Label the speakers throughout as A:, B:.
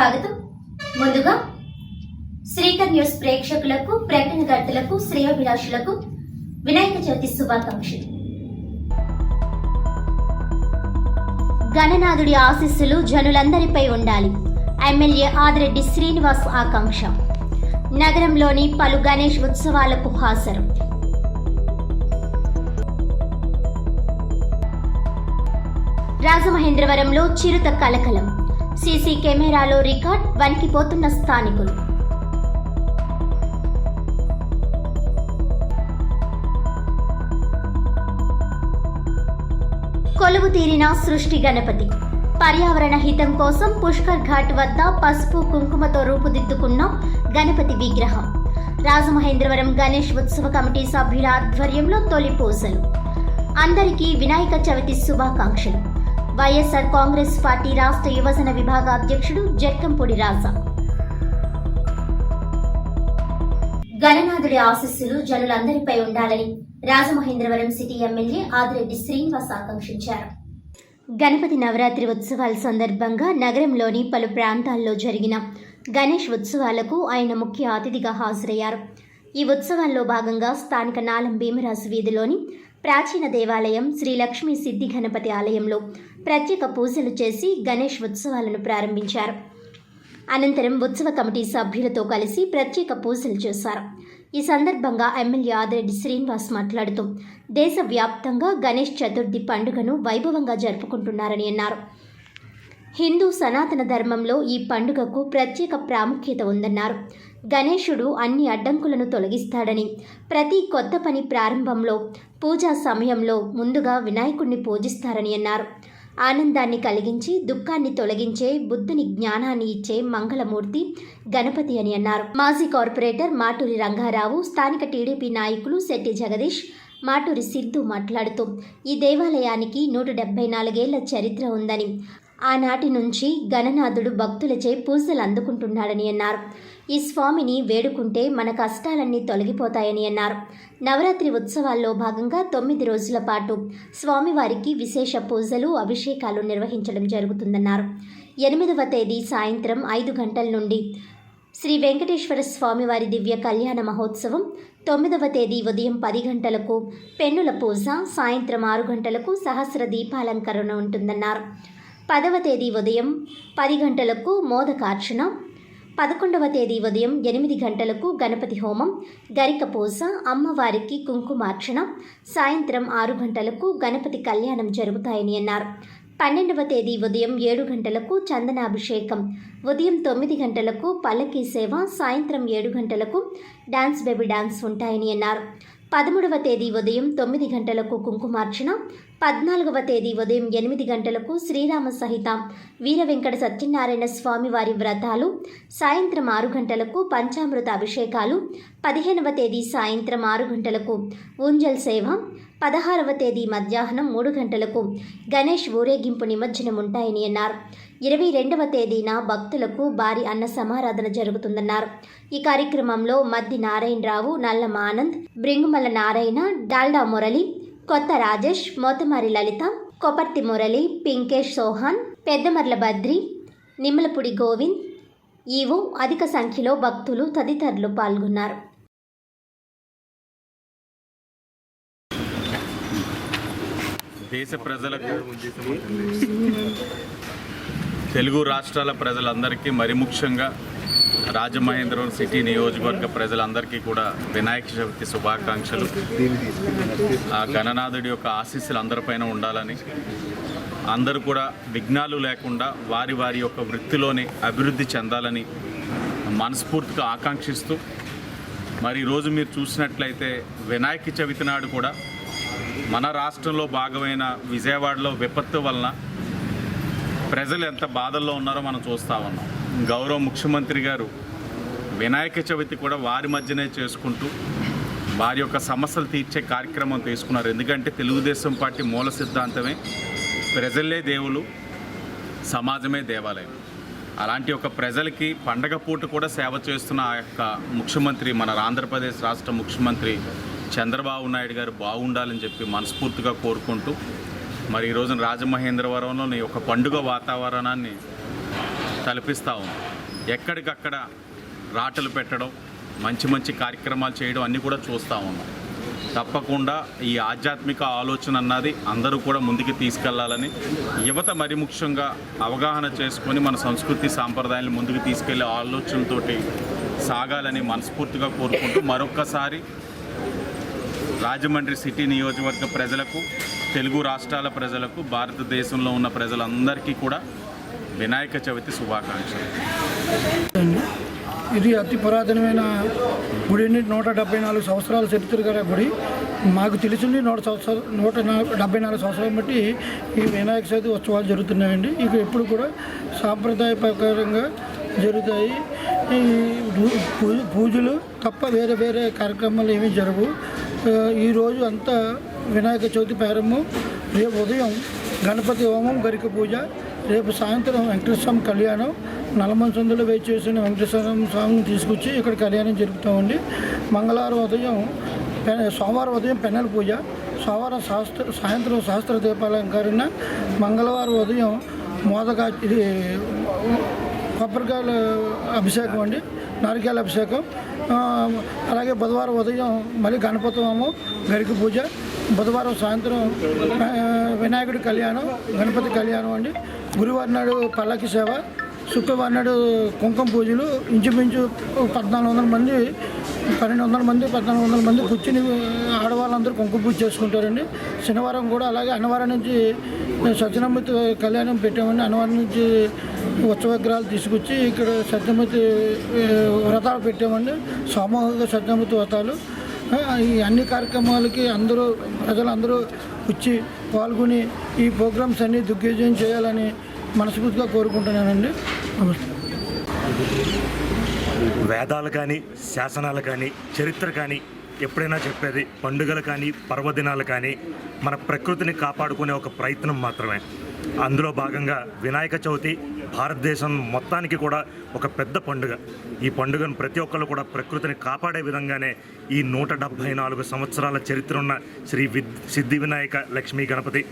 A: స్వాగతం. ముందుగా శ్రీకర్ న్యూస్ ప్రేక్షకులకు, ప్రకటనకర్తలకు, శ్రేయోభిలాషులకు వినాయక చవితి శుభాకాంక్షలు. గణనాథుడి ఆశీస్సులు జనులందరిపై ఉండాలి. ఎమ్మెల్యే ఆదిరెడ్డి శ్రీనివాస్ ఆకాంక్ష. నగరంలోని పలు గణేష్ ఉత్సవాలకు హాజరు. రాజమహేంద్రవరంలో చిరుత కలకలం. సీసీ కెమెరాలో రికార్డ్. వణికిపోతున్న స్థానికులు. కొలువు తీరిన సృష్టి గణపతి. పర్యావరణ హితం కోసం పుష్కర్ ఘాట్ వద్ద పసుపు కుంకుమతో రూపుదిద్దుకున్న గణపతి విగ్రహం. రాజమహేంద్రవరం గణేష్ ఉత్సవ కమిటీ సభ్యుల ఆధ్వర్యంలో తొలి పూజలు. అందరికీ వినాయక చవితి శుభాకాంక్షలు. వైఎస్ఆర్ కాంగ్రెస్ పార్టీ రాష్ట్ర యువజన విభాగ అధ్యక్షుడు జక్కంపూడి రాజా. గణనాథుడి ఆశీస్సులు జనులందరిపై ఉండాలని రాజమహేంద్రవరం సిటీ ఎమ్మెల్యే ఆదిరెడ్డి శ్రీనివాస్ ఆకాంక్షించారు. గణపతి నవరాత్రి ఉత్సవాల సందర్భంగా నగరంలోని పలు ప్రాంతాల్లో జరిగిన గణేష్ ఉత్సవాలకు ఆయన ముఖ్య అతిథిగా హాజరయ్యారు. ఈ ఉత్సవాల్లో భాగంగా స్థానిక నాలం భీమరాజు వీధిలోని ప్రాచీన దేవాలయం శ్రీ లక్ష్మీ సిద్ధి గణపతి ఆలయంలో ప్రత్యేక పూజలు చేసి గణేష్ ఉత్సవాలను ప్రారంభించారు. అనంతరం ఉత్సవ కమిటీ సభ్యులతో కలిసి ప్రత్యేక పూజలు చేశారు. ఈ సందర్భంగా ఎమ్మెల్యే ఆదిరెడ్డి శ్రీనివాస్ మాట్లాడుతూ దేశవ్యాప్తంగా గణేష్ చతుర్థి పండుగను వైభవంగా జరుపుకుంటున్నారని అన్నారు. హిందూ సనాతన ధర్మంలో ఈ పండుగకు ప్రత్యేక ప్రాముఖ్యత ఉందన్నారు. గణేశుడు అన్ని అడ్డంకులను తొలగిస్తాడని, ప్రతి కొత్త పని ప్రారంభంలో, పూజా సమయంలో ముందుగా వినాయకుడిని పూజిస్తారని అన్నారు. ఆనందాన్ని కలిగించి దుఃఖాన్ని తొలగించే, బుద్ధుని జ్ఞానాన్ని ఇచ్చే మంగళమూర్తి గణపతి అని అన్నారు. మాజీ కార్పొరేటర్ మాటూరి రంగారావు, స్థానిక టీడీపీ నాయకులు శెట్టి జగదీష్, మాటూరి సిద్ధు మాట్లాడుతూ ఈ దేవాలయానికి 174 ఏళ్ల చరిత్ర ఉందని, ఆనాటి నుంచి గణనాథుడు భక్తులచే పూజలు అందుకుంటున్నాడని అన్నారు. ఈ స్వామిని వేడుకుంటే మన కష్టాలన్నీ తొలగిపోతాయని అన్నారు. నవరాత్రి ఉత్సవాల్లో భాగంగా 9 రోజుల పాటు స్వామివారికి విశేష పూజలు, అభిషేకాలు నిర్వహించడం జరుగుతుందన్నారు. 8వ తేదీ సాయంత్రం 5 గంటల నుండి శ్రీ వెంకటేశ్వర స్వామివారి దివ్య కళ్యాణ మహోత్సవం, 9వ తేదీ ఉదయం 10 గంటలకు పెన్నుల పూజ, సాయంత్రం 6 గంటలకు సహస్ర దీపాలంకరణ ఉంటుందన్నారు. 10వ తేదీ ఉదయం 10 గంటలకు మోదకార్చన, 11వ తేదీ ఉదయం 8 గంటలకు గణపతి హోమం, గరిక పూజ, అమ్మవారికి కుంకుమార్చన, సాయంత్రం 6 గంటలకు గణపతి కళ్యాణం జరుగుతాయని అన్నారు. 12వ తేదీ ఉదయం 7 గంటలకు చందనాభిషేకం, ఉదయం 9 గంటలకు పల్లకీ సేవ, సాయంత్రం 7 గంటలకు డాన్స్ బేబీ డాన్స్ ఉంటాయని అన్నారు. 13వ తేదీ ఉదయం 9 గంటలకు కుంకుమార్చన, 14వ తేదీ ఉదయం 8 గంటలకు శ్రీరామ సహిత వీర వెంకట సత్యనారాయణ స్వామివారి వ్రతాలు, సాయంత్రం 6 గంటలకు పంచామృత అభిషేకాలు, 15వ తేదీ సాయంత్రం 6 గంటలకు ఊంజల్ సేవ, 16వ తేదీ మధ్యాహ్నం 3 గంటలకు గణేష్ ఊరేగింపు నిమజ్జనం ఉంటాయని అన్నారు. 22వ తేదీన భక్తులకు భారీ అన్న సమారాధన జరుగుతుందన్నారు. ఈ కార్యక్రమంలో మద్ది నారాయణరావు, నల్లం ఆనంద్, బ్రింగుమల్ల నారాయణ, డాల్డా మురళి, కొత్త రాజేష్, మోతమారి లలిత, కొపర్తి మురళి, పింకేష్ సోహాన్, పెద్దమర్ల బద్రి, నిమ్మలపూడి గోవింద్, ఈవో అధిక సంఖ్యలో భక్తులు తదితరులు పాల్గొన్నారు.
B: దేశ ప్రజలకు, తెలుగు రాష్ట్రాల ప్రజలందరికీ, మరి ముఖ్యంగా రాజమహేంద్రవరం సిటీ నియోజకవర్గ ప్రజలందరికీ కూడా వినాయక చవితి శుభాకాంక్షలు. ఆ గణనాథుడి యొక్క ఆశీస్సులు అందరిపైన ఉండాలని, అందరూ కూడా విఘ్నాలు లేకుండా వారి వారి యొక్క వృత్తిలోనే అభివృద్ధి చెందాలని మనస్ఫూర్తిగా ఆకాంక్షిస్తూ, మరి ఈరోజు మీరు చూసినట్లయితే వినాయక చవితి నాడు కూడా మన రాష్ట్రంలో భాగమైన విజయవాడలో విపత్తు వలన ప్రజలు ఎంత బాధల్లో ఉన్నారో మనం చూస్తూ ఉన్నాం. గౌరవ ముఖ్యమంత్రి గారు వినాయక చవితి కూడా వారి మధ్యనే చేసుకుంటూ వారి యొక్క సమస్యలు తీర్చే కార్యక్రమం తీసుకున్నారు. ఎందుకంటే తెలుగుదేశం పార్టీ మూల సిద్ధాంతమే ప్రజలే దేవులు, సమాజమే దేవాలయం. అలాంటి ఒక ప్రజలకి పండగ పూట కూడా సేవ చేస్తున్న ఆ యొక్క ముఖ్యమంత్రి, మన ఆంధ్రప్రదేశ్ రాష్ట్ర ముఖ్యమంత్రి చంద్రబాబు నాయుడు గారు బాగుండాలని చెప్పి మనస్ఫూర్తిగా కోరుకుంటూ, మరి ఈరోజున రాజమహేంద్రవరంలోని ఒక పండుగ వాతావరణాన్ని తలపిస్తూ ఉంది. ఎక్కడికక్కడ రాటలు పెట్టడం, మంచి మంచి కార్యక్రమాలు చేయడం అన్నీ కూడా చూస్తూ ఉన్నాం. తప్పకుండా ఈ ఆధ్యాత్మిక ఆలోచన అన్నది అందరూ కూడా ముందుకు తీసుకెళ్లాలని, యువత మరి ముఖ్యంగా అవగాహన చేసుకొని మన సంస్కృతి సాంప్రదాయాలను ముందుకు తీసుకెళ్లే ఆలోచనతోటి సాగాలని మనస్ఫూర్తిగా కోరుకుంటూ మరొక్కసారి రాజమండ్రి సిటీ నియోజకవర్గ ప్రజలకు, తెలుగు రాష్ట్రాల ప్రజలకు, భారతదేశంలో ఉన్న ప్రజలందరికీ కూడా వినాయక చవితి శుభాకాంక్షలు.
C: ఇది అతి పురాతనమైన గుడి, 174 సంవత్సరాల చరిత్ర గల గుడి. మాకు తెలిసింది 174 సంవత్సరాలు బట్టి ఈ వినాయక చవితి ఉత్సవాలు జరుగుతున్నాయండి. ఇక ఎప్పుడు కూడా సాంప్రదాయ ప్రకారంగా జరుగుతాయి. ఈ పూజలు తప్ప వేరే వేరే కార్యక్రమాలు ఏమీ జరగవు. ఈరోజు అంతా వినాయక చవితి ప్రారంభం. రేపు ఉదయం గణపతి హోమం, గరిక పూజ, రేపు సాయంత్రం వెంకటేశ్వర స్వామి కళ్యాణం. నల్లమంచందులో వేచి చేసిన వెంకటేశ్వర స్వామిని తీసుకొచ్చి ఇక్కడ కళ్యాణం జరుపుతామండి. సోమవారం ఉదయం పెన్నెల పూజ, సోమవారం సాయంత్రం శాస్త్ర దీపాలంకరణ, మంగళవారం ఉదయం కొబ్బరికాయల అభిషేకం అండి, నారికేల అభిషేకం. అలాగే బుధవారం ఉదయం మళ్ళీ గణపతి హోమం, గరిక పూజ, బుధవారం సాయంత్రం వినాయకుడి కళ్యాణం, గణపతి కళ్యాణం అండి. గురువారం నాడు పల్లకి సేవ, శుక్రవారం నాడు కుంకుమ పూజలు. ఇంచుమించు 1400 మంది 1400 మంది కూర్చుని ఆడవాళ్ళందరూ కుంకుమ పూజ చేసుకుంటారండి. శనివారం కూడా అలాగే అన్నవరం నుంచి సత్యనమూర్తి కళ్యాణం పెట్టామండి. అన్నవరం నుంచి ఉత్సవ విగ్రహాలు తీసుకొచ్చి ఇక్కడ సత్యనమూర్తి వ్రతాలు పెట్టామండి, సామూహిక సత్యనమూర్తి వ్రతాలు. ఈ అన్ని కార్యక్రమాలకి ప్రజలందరూ వచ్చి పాల్గొని ఈ ప్రోగ్రామ్స్ అన్నీ దిగ్విజయం చేయాలని మనస్ఫూర్తిగా కోరుకుంటున్నానండి. నమస్తే.
D: వేదాలు కానీ, శాసనాలు కానీ, చరిత్ర కానీ ఎప్పుడైనా చెప్పేది పండుగలు కానీ, పర్వదినాలు కానీ మన ప్రకృతిని కాపాడుకునే ఒక ప్రయత్నం మాత్రమే. అందులో భాగంగా వినాయక చవితి భారతదేశం మొత్తానికి కూడా ఒక పెద్ద పండుగ. ఈ పండుగను ప్రతి ఒక్కరు కూడా ప్రకృతిని కాపాడే విధంగానే ఈ 174 సంవత్సరాల చరిత్ర ఉన్న శ్రీ సిద్ధి వినాయక లక్ష్మీ గణపతి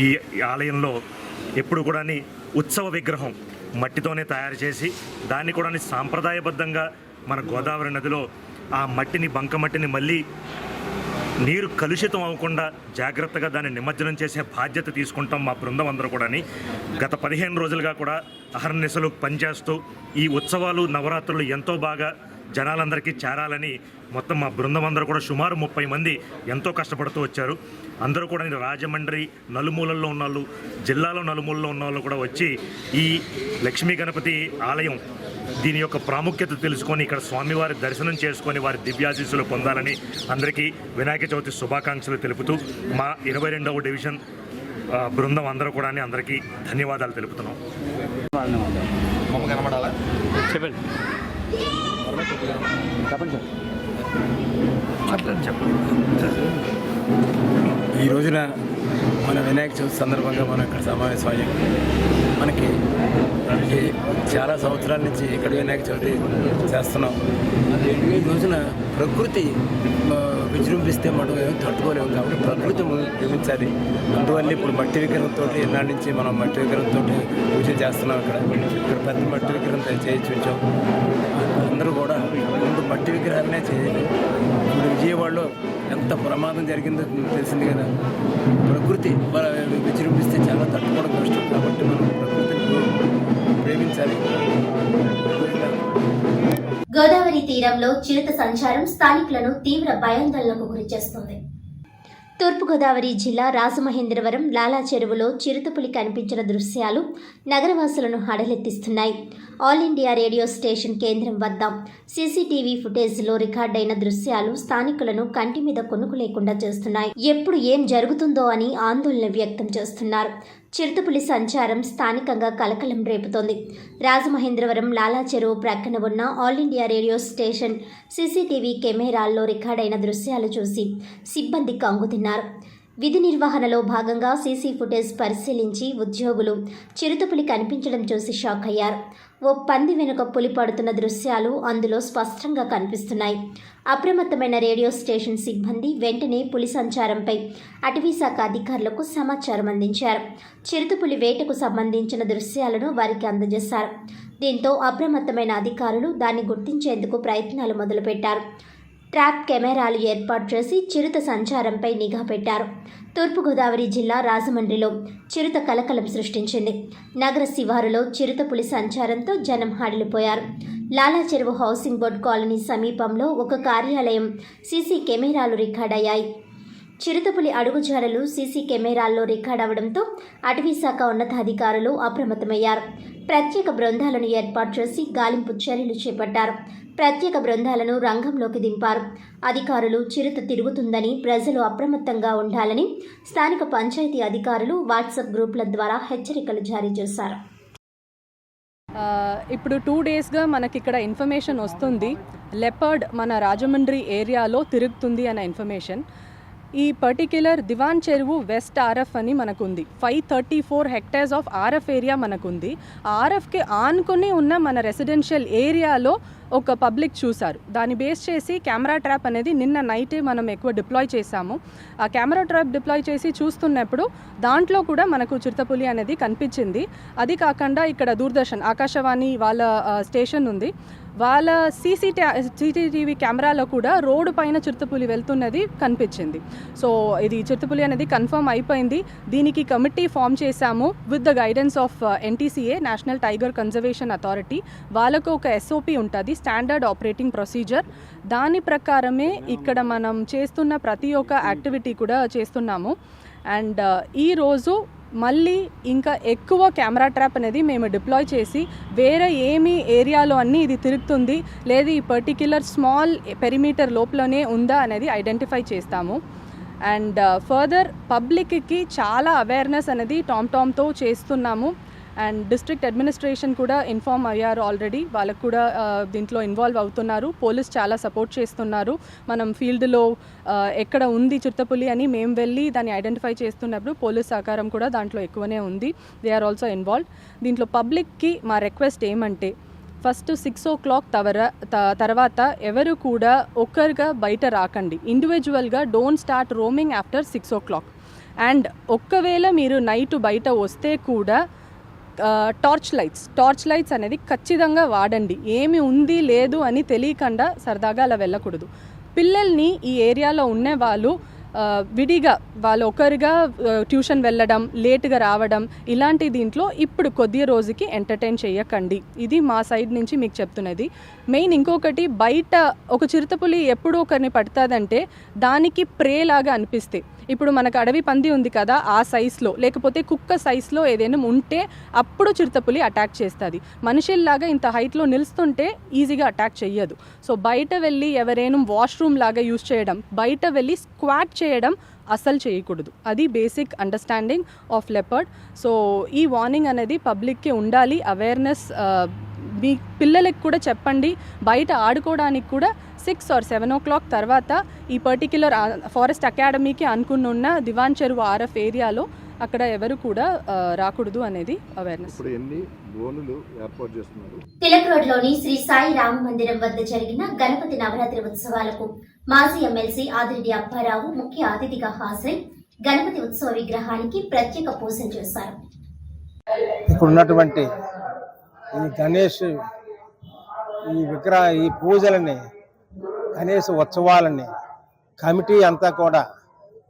D: ఈ ఆలయంలో ఎప్పుడు కూడా ఉత్సవ విగ్రహం మట్టితోనే తయారు చేసి దాన్ని కూడా సాంప్రదాయబద్ధంగా మన గోదావరి నదిలో ఆ మట్టిని, బంకమట్టిని మళ్ళీ నీరు కలుషితం అవ్వకుండా జాగ్రత్తగా దాన్ని నిమజ్జనం చేసే బాధ్యత తీసుకుంటాం మా బృందం అందరూ కూడా. గత 15 రోజులుగా కూడా అహర్నిశలు పనిచేస్తూ ఈ ఉత్సవాలు, నవరాత్రులు ఎంతో బాగా జనాలందరికీ చేరాలని మొత్తం మా బృందం అందరూ కూడా సుమారు 30 మంది ఎంతో కష్టపడుతూ వచ్చారు. అందరూ కూడా రాజమండ్రి నలుమూలల్లో ఉన్న వాళ్ళు, జిల్లాలో నలుమూలలో ఉన్న వాళ్ళు కూడా వచ్చి ఈ లక్ష్మీ గణపతి ఆలయం దీని యొక్క ప్రాముఖ్యత తెలుసుకొని ఇక్కడ స్వామివారి దర్శనం చేసుకొని వారి దివ్యాశీస్సులు పొందాలని అందరికీ వినాయక చవితి శుభాకాంక్షలు తెలుపుతూ మా 22వ డివిజన్ బృందం అందరూ కూడా అందరికీ ధన్యవాదాలు తెలుపుతున్నాం.
E: ఈ రోజున మన వినాయక చవితి సందర్భంగా మనం ఇక్కడ సమావేశమయ్యాం. మనకి చాలా సంవత్సరాల నుంచి ఇక్కడ వినాయక చవితి చేస్తున్నాం. ఈ రోజున ప్రకృతి విజృంభిస్తే మనం ఏమి తట్టుకోలేము కాబట్టి ప్రకృతి నిర్మించాలి. అందువల్ల ఇప్పుడు మట్టి విగ్రహంతో ఎన్నాళ్ళ నుంచి మనం మట్టి విగ్రహంతో పూజలు చేస్తున్నాం. ఇక్కడ పెద్ద మట్టి విగ్రహం చేయించాం. అందరూ కూడా ముందు మట్టి విగ్రహాలనే చేయాలి. ఇప్పుడు విజయవాడలో ఎంత ప్రమాదం జరిగిందో తెలిసింది కదా. ప్రకృతి విజృంభిస్తే చాలా తట్టుకోవడం కష్టం కాబట్టి మనం ప్రకృతిని ప్రేమించాలి.
A: గోదావరి తీరంలో చిరుత సంచారం స్థానికులను తీవ్ర భయాందోళనకు గురిచేస్తుంది. తూర్పుగోదావరి జిల్లా రాజమహేంద్రవరం లాలా చెరువులో చిరుతపులి కనిపించిన దృశ్యాలు నగరవాసులను హడలెత్తిస్తున్నాయి. ఆల్ ఇండియా రేడియో స్టేషన్ కేంద్రం వద్ద సీసీటీవీ ఫుటేజ్లో రికార్డైన దృశ్యాలు స్థానికులను కంటి మీద కొనుక్కు లేకుండా చేస్తున్నాయి. ఎప్పుడు ఏం జరుగుతుందో అని ఆందోళన వ్యక్తం చేస్తున్నారు. చిరుతపులి సంచారం స్థానికంగా కలకలం రేపుతోంది. రాజమహేంద్రవరం లాలా చెరువు ప్రక్కన ఉన్న all India radio station CCTV కెమెరాల్లో రికార్డైన దృశ్యాలు చూసి సిబ్బంది కంగుతిన్నారు. విధి నిర్వహణలో భాగంగా సీసీ ఫుటేజ్ పరిశీలించి ఉద్యోగులు చిరుతపులి కనిపించడం చూసి షాక్ అయ్యారు. ఓ పంది వెనుక పులి పడుతున్న దృశ్యాలు అందులో స్పష్టంగా కనిపిస్తున్నాయి. అప్రమత్తమైన రేడియో స్టేషన్ సిబ్బంది వెంటనే పులి సంచారంపై అటవీశాఖ అధికారులకు సమాచారం అందించారు. చిరుతపులి వేటకు సంబంధించిన దృశ్యాలను వారికి అందజేశారు. దీంతో అప్రమత్తమైన అధికారులు దాన్ని గుర్తించేందుకు ప్రయత్నాలు మొదలుపెట్టారు. ట్రాప్ కెమెరాలు ఏర్పాటు చేసి చిరుత సంచారంపై నిఘా పెట్టారు. తూర్పుగోదావరి జిల్లా రాజమండ్రిలో చిరుత కలకలం సృష్టించింది. నగర శివారులో చిరుతపులి సంచారంతో జనం హడలిపోయారు. లాలా చెరువు హౌసింగ్ బోర్డు కాలనీ సమీపంలో ఒక కార్యాలయం సీసీ కెమెరాలు రికార్డ్ అయ్యాయి. చిరుతపులి అడుగుజాడలు సీసీ కెమెరాల్లో రికార్డ్ అవడంతో అటవీశాఖ ఉన్నతాధికారులు అప్రమత్తమయ్యారు. ప్రత్యేక బృందాలను ఏర్పాటు చేసి గాలింపు చర్యలు చేపట్టారు. ప్రత్యేక బృందాలను రంగంలోకి దింపారు. అధికారులు చిరుత తిరుగుతుందని ప్రజలు అప్రమత్తంగా ఉండాలని స్థానిక పంచాయతీ అధికారులు వాట్సాప్ గ్రూపుల ద్వారా హెచ్చరికలు జారీ చేశారు.
F: ఇప్పుడు 2 డేస్గా మనకి ఇక్కడ ఇన్ఫర్మేషన్ వస్తుంది, లెపర్డ్ మన రాజమండ్రి ఏరియాలో తిరుగుతుంది అనే ఇన్ఫర్మేషన్. ఈ పర్టిక్యులర్ దివాన్ చెరువు వెస్ట్ ఆర్ఎఫ్ అని మనకుంది. 534 హెక్టేర్స్ ఆఫ్ ఆర్ఎఫ్ ఏరియా మనకుంది. ఆర్ఎఫ్కి ఆనుకొని ఉన్న మన రెసిడెన్షియల్ ఏరియాలో ఒక పబ్లిక్ చూశారు. దాన్ని బేస్ చేసి కెమెరా ట్రాప్ అనేది నిన్న నైటే మనం ఎక్కువ డిప్లాయ్ చేశాము. ఆ కెమెరా ట్రాప్ డిప్లాయ్ చేసి చూస్తున్నప్పుడు దాంట్లో కూడా మనకు చిరుతపులి అనేది కనిపించింది. అది కాకుండా ఇక్కడ దూరదర్శన్ ఆకాశవాణి వాళ్ళ స్టేషన్ ఉంది, వాళ్ళ సీసీటీవీ కెమెరాలో కూడా రోడ్డు పైన చిరుతపులి వెళ్తున్నది కనిపించింది. సో ఇది చిరుతపులి అనేది కన్ఫర్మ్ అయిపోయింది. దీనికి కమిటీ ఫామ్ చేశాము with the guidance of NTCA, national tiger conservation authority. వాళ్ళకు ఒక SOP ఉంటుంది, స్టాండర్డ్ ఆపరేటింగ్ ప్రొసీజర్. దాని ప్రకారమే ఇక్కడ మనం చేస్తున్న ప్రతి ఒక్క యాక్టివిటీ కూడా చేస్తున్నాము. అండ్ ఈరోజు మళ్ళీ ఇంకా ఎక్కువ కెమెరా ట్రాప్ అనేది మేము డిప్లాయ్ చేసి వేరే ఏమి ఏరియాలో అన్నీ ఇది తిరుగుతుంది లేదు ఈ పర్టిక్యులర్ స్మాల్ పెరిమీటర్ లోపలనే ఉందా అనేది ఐడెంటిఫై చేస్తాము. అండ్ ఫర్దర్ పబ్లిక్కి చాలా అవేర్నెస్ అనేది టామ్తో చేస్తున్నాము. అండ్ డిస్ట్రిక్ట్ అడ్మినిస్ట్రేషన్ కూడా ఇన్ఫార్మ్ అయ్యారు ఆల్రెడీ, వాళ్ళకు కూడా దీంట్లో ఇన్వాల్వ్ అవుతున్నారు. పోలీస్ చాలా సపోర్ట్ చేస్తున్నారు. మనం ఫీల్డ్లో ఎక్కడ ఉంది చిరుతపులి అని మేము వెళ్ళి దాన్ని ఐడెంటిఫై చేస్తున్నప్పుడు పోలీస్ సహకారం కూడా దాంట్లో ఎక్కువనే ఉంది. They are also involved. దీంట్లో పబ్లిక్కి మా రిక్వెస్ట్ ఏమంటే, ఫస్ట్ 6 o'clock తర్వాత ఎవరు కూడా ఒక్కరుగా బయట రాకండి. ఇండివిజువల్గా don't start roaming after 6 o'clock. And ఒక్కవేళ మీరు నైట్ బయట వస్తే కూడా టార్చ్ లైట్స్ అనేది ఖచ్చితంగా వాడండి. ఏమి ఉంది లేదు అని తెలియకుండా సరదాగా అలా వెళ్ళకూడదు. పిల్లల్ని ఈ ఏరియాలో ఉన్న వాళ్ళు విడిగా వాళ్ళు ఒకరిగా ట్యూషన్ వెళ్ళడం, లేటుగా రావడం ఇలాంటి దీంట్లో ఇప్పుడు కొద్ది రోజుకి ఎంటర్టైన్ చేయకండి. ఇది మా సైడ్ నుంచి మీకు చెప్తున్నది. మెయిన్ ఇంకొకటి, బయట ఒక చిరుతపులి ఎప్పుడు ఒకరిని పడుతుందంటే దానికి ప్రే లాగా అనిపిస్తే, ఇప్పుడు మనకు అడవి పంది ఉంది కదా ఆ సైజులో లేకపోతే కుక్క సైజులో ఏదైనా ఉంటే అప్పుడు చిరుతపులి అటాక్ చేస్తుంది. మనుషుల్లాగా ఇంత హైట్లో నిలుస్తుంటే ఈజీగా అటాక్ చెయ్యదు. సో బయట వెళ్ళి ఎవరైనా వాష్రూమ్ లాగా యూజ్ చేయడం, బయట వెళ్ళి స్క్వాట్ చేయడం అస్సలు చేయకూడదు. అది basic understanding of leopard. So ఈ వార్నింగ్ అనేది పబ్లిక్కి ఉండాలి. అవేర్నెస్ మీ పిల్లలకి కూడా చెప్పండి. బయట ఆడుకోవడానికి కూడా 6 or 7 o'clock తర్వాత ఈ పర్టిక్యులర్ ఫారెస్ట్ అకాడమీకి అనుకుని ఉన్న దివాన్ చెరువు ఆర్ఎఫ్ ఏరియాలో అక్కడ ఎవరు కూడా రాకూడదు అనేది అవేర్నెస్.
A: తిలక్ రోడ్లోని శ్రీ సాయి రామ మందిరం వద్ద జరిగిన గణపతి నవరాత్రి ఉత్సవాలకు మాజీ ఎమ్మెల్సీ ఆదిరెడ్డి అప్పారావు ముఖ్య అతిథిగా హాజరై గణపతి ఉత్సవ విగ్రహానికి ప్రత్యేక పూజలు చేశారు.
G: ఇక్కడ ఉన్నటువంటి ఈ గణేష్ ఈ పూజలని గణేష్ ఉత్సవాలని కమిటీ అంతా కూడా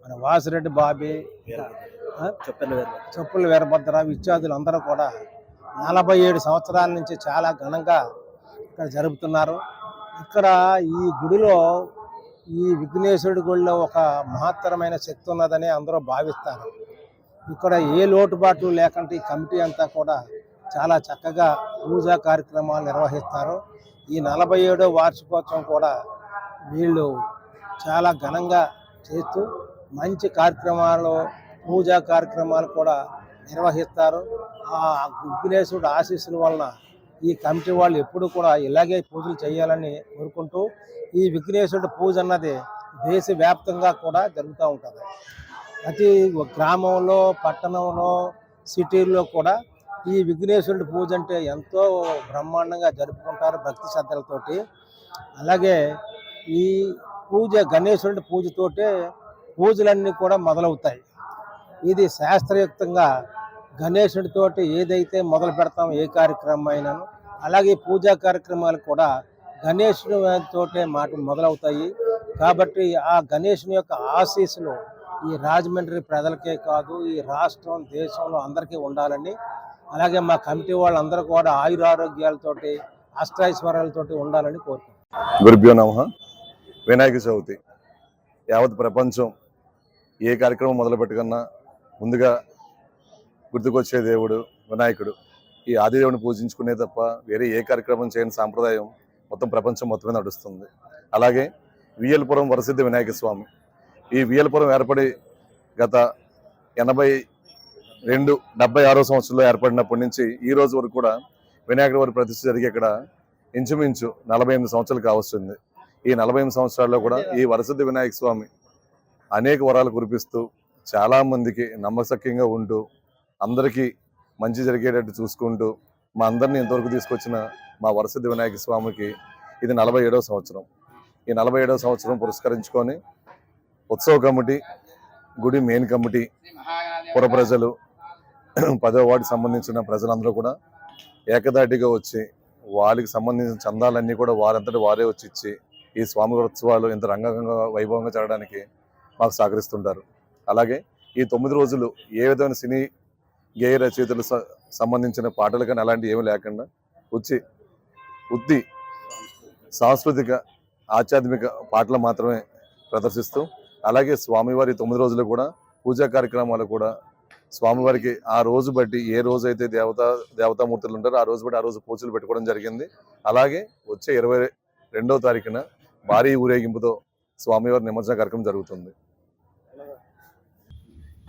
G: మన వాసిరెడ్డి బాబీ, చొప్పుల వీరభద్రరావు ఇత్యాదులు అందరూ కూడా 47 సంవత్సరాల నుంచి చాలా ఘనంగా ఇక్కడ జరుపుతున్నారు. ఇక్కడ ఈ గుడిలో, ఈ విఘ్నేశ్వరుడి గుడిలో ఒక మహత్తరమైన శక్తి ఉన్నదని అందరూ భావిస్తారు. ఇక్కడ ఏ లోటుబాట్లు లేకుండా ఈ కమిటీ అంతా కూడా చాలా చక్కగా పూజా కార్యక్రమాలు నిర్వహిస్తారు. ఈ 47వ వార్షికోత్సవం కూడా వీళ్ళు చాలా ఘనంగా చేస్తూ మంచి కార్యక్రమాలు, పూజా కార్యక్రమాలు కూడా నిర్వహిస్తారు. ఆ విఘ్నేశ్వరుడు ఆశీస్సుల వలన ఈ కమిటీ వాళ్ళు ఎప్పుడు కూడా ఇలాగే పూజలు చేయాలని కోరుకుంటూ, ఈ విఘ్నేశ్వరుడు పూజ అన్నది దేశవ్యాప్తంగా కూడా జరుగుతూ ఉంటుంది. ప్రతి గ్రామంలో, పట్టణంలో, సిటీల్లో కూడా ఈ విఘ్నేశ్వరుడి పూజ అంటే ఎంతో బ్రహ్మాండంగా జరుపుకుంటారు భక్తి శ్రద్ధలతోటి. అలాగే ఈ పూజ, గణేశ్వరుడి పూజతోటే పూజలన్నీ కూడా మొదలవుతాయి. ఇది శాస్త్రయుక్తంగా గణేశుడితోటి ఏదైతే మొదలు పెడతామో ఏ కార్యక్రమం అయినాను అలాగే పూజా కార్యక్రమాలు కూడా గణేశుని తోటే మొదలవుతాయి. కాబట్టి ఆ గణేశుని యొక్క ఆశీస్సులు ఈ రాజమండ్రి ప్రజలకే కాదు, ఈ రాష్ట్రం దేశంలో అందరికీ ఉండాలని, అలాగే మా కమిటీ వాళ్ళందరూ కూడా ఆయురారోగ్యాలతోటి అష్టైశ్వర్యాలతోటి ఉండాలని కోరుకుంటున్నాం.
H: గురుభ్యో నమః. వినాయక చవితి యావత్ ప్రపంచం ఏ కార్యక్రమం మొదలుపెట్టుకున్నా ముందుగా గుర్తుకొచ్చే దేవుడు వినాయకుడు. ఈ ఆదిదేవుని పూజించుకునే తప్ప వేరే ఏ కార్యక్రమం చేయని సాంప్రదాయం మొత్తం ప్రపంచం మొత్తమే నడుస్తుంది. అలాగే వియ్యలపురం వరసిద్ధి వినాయక స్వామి. ఈ వియ్యలపురం ఏర్పడి గత 76వ సంవత్సరంలో ఏర్పడినప్పటి నుంచి ఈ రోజు వరకు కూడా వినాయకుడి వారి ప్రతిష్ఠ జరిగి ఇక్కడ ఇంచుమించు 48 సంవత్సరాలు కావస్తుంది. ఈ 48 సంవత్సరాల్లో కూడా ఈ వరసిద్ధి వినాయక స్వామి అనేక వరాలు కురిపిస్తూ చాలామందికి నమ్మశక్యంగా ఉంటూ అందరికీ మంచి జరిగేటట్టు చూసుకుంటూ మా అందరినీ ఇంతవరకు తీసుకొచ్చిన మా వరసిద్ధి వినాయక స్వామికి ఇది 47వ సంవత్సరం. ఈ 47వ సంవత్సరం పురస్కరించుకొని ఉత్సవ కమిటీ, గుడి మెయిన్ కమిటీ, పుర ప్రజలు, 10వ వార్డుకి సంబంధించిన ప్రజలందరూ కూడా ఏకదాటిగా వచ్చి వాళ్ళకి సంబంధించిన చందాలన్నీ కూడా వారంతటి వారే వచ్చి ఇచ్చి ఈ స్వామి ఉత్సవాలు ఇంత రంగంగా వైభవంగా జరగడానికి మాకు సహకరిస్తుంటారు. అలాగే ఈ 9 రోజులు ఏ విధమైన సినీ గేయ రచయితలు సంబంధించిన పాటలు కానీ అలాంటివి ఏమీ లేకుండా ఉత్తి సాంస్కృతిక ఆధ్యాత్మిక పాటలు మాత్రమే ప్రదర్శిస్తూ, అలాగే స్వామివారి 9 రోజులు కూడా పూజా కార్యక్రమాలు కూడా స్వామివారికి ఆ రోజు బట్టి ఏ రోజు అయితే దేవతామూర్తులు ఉంటారో ఆ రోజు బట్టి ఆ రోజు పూజలు పెట్టుకోవడం జరిగింది. అలాగే వచ్చే 22వ తారీఖున భారీ ఊరేగింపుతో స్వామివారి నిమజ్జన కార్యక్రమం జరుగుతుంది.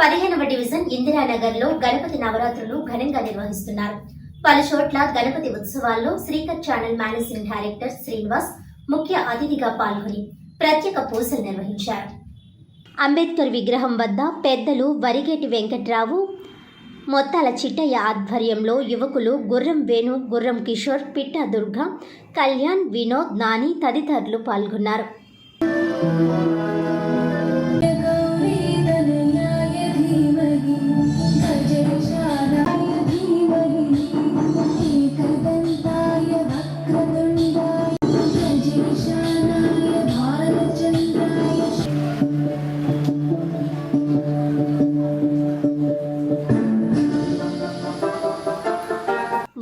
A: 15వ డివిజన్ ఇందిరానగర్లో గణపతి నవరాత్రులు ఘనంగా నిర్వహిస్తున్నారు. పలు చోట్ల గణపతి ఉత్సవాల్లో Srikar channel managing director Srinivas ముఖ్య అతిథిగా పాల్గొని ప్రత్యేక పూజలు నిర్వహించారు. అంబేద్కర్ విగ్రహం వద్ద పెద్దలు వరిగేటి వెంకట్రావు, మొత్తాల చిట్టయ్య ఆధ్వర్యంలో యువకులు గుర్రం వేణు, గుర్రం కిషోర్, పిట్ట దుర్గ, కళ్యాణ్, వినోద్, నాని తదితరులు పాల్గొన్నారు.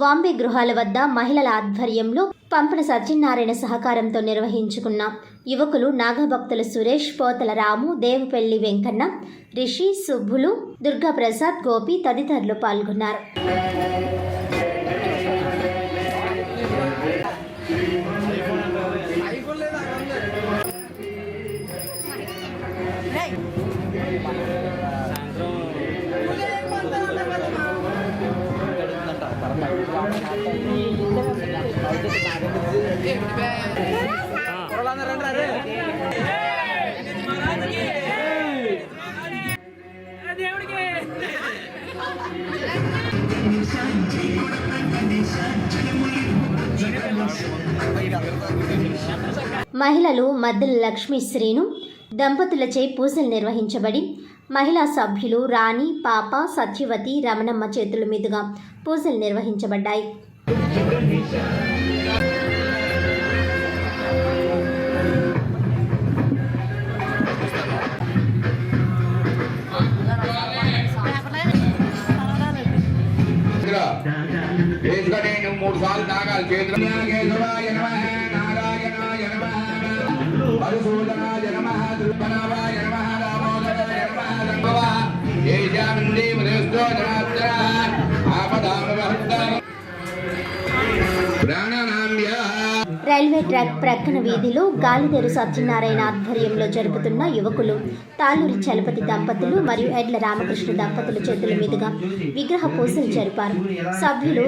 A: వాంబే గృహాల వద్ద మహిళల ఆధ్వర్యంలో పంపన సత్యనారాయణ సహకారంతో నిర్వహించుకున్న యువకులు నాగభక్తుల సురేష్, పోతల రాము, దేవపెల్లి వెంకన్న, రిషి, సుబ్బులు, దుర్గాప్రసాద్, గోపి తదితరులు పాల్గొన్నారు. మహిళలు మద్దెల లక్ష్మీ శ్రీను దంపతులచే పూజలు నిర్వహించబడి మహిళా సభ్యులు రాణి, పాప, సత్యవతి, రమణమ్మ చేతుల మీదుగా పూజలు నిర్వహించబడ్డాయి.
I: మూడు సార్లు తాగాలి. చేతులు కేశవాయ నమః, నారాయణాయ నమః, మధుసూదనాయ నమః, దుర్గనాభాయ నమః, దామోదరాయ నమః, సంభవ ఏజామిందే మధుస్తో జనాత్ర ఆపదామవహంతం ప్రాణనామ్య.
A: రైల్వే ట్రాక్ ప్రక్కన వీధిలో గాలిదేరు సత్యనారాయణ ఆధ్వర్యంలో జరుపుతున్న యువకులు తాళ్ళూరి చలపతి దంపతులు మరియు ఎడ్ల రామకృష్ణ దంపతుల చేతుల మీదుగా విగ్రహ పూజలు జరిపారు. సభ్యులు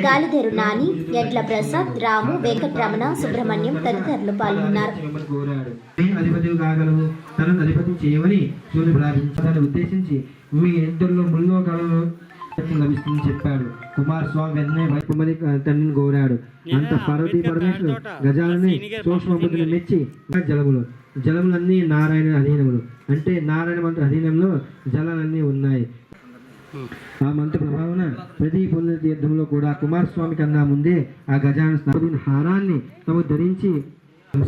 A: గాలిదేరు నాని, ఎడ్ల ప్రసాద్, రాము, వెంకటరమణ, సుబ్రహ్మణ్యం తదితరులు పాల్గొన్నారు.
J: మీ ఇద్దరిలో ముల్లోకాలలో లభిస్తుందని చెప్పాడు. కుమారస్వామి వెంటనే వైపుమని తండ్రిని కోరాడు. అంత పార్వతీ పరమేశ్వరుడు గజాలని సూక్ష్మబుద్ధిని మెచ్చి జలములన్నీ నారాయణ అధీనములు, అంటే నారాయణ మంత్ర అధీనంలో జలాలన్నీ ఉన్నాయి. ఆ మంత్ర ప్రభావన ప్రతి పుణ్యతీర్థంలో కూడా కుమారస్వామి కన్నా ముందే ఆ గజాన స్నాపదిన హారాన్ని తమకు ధరించి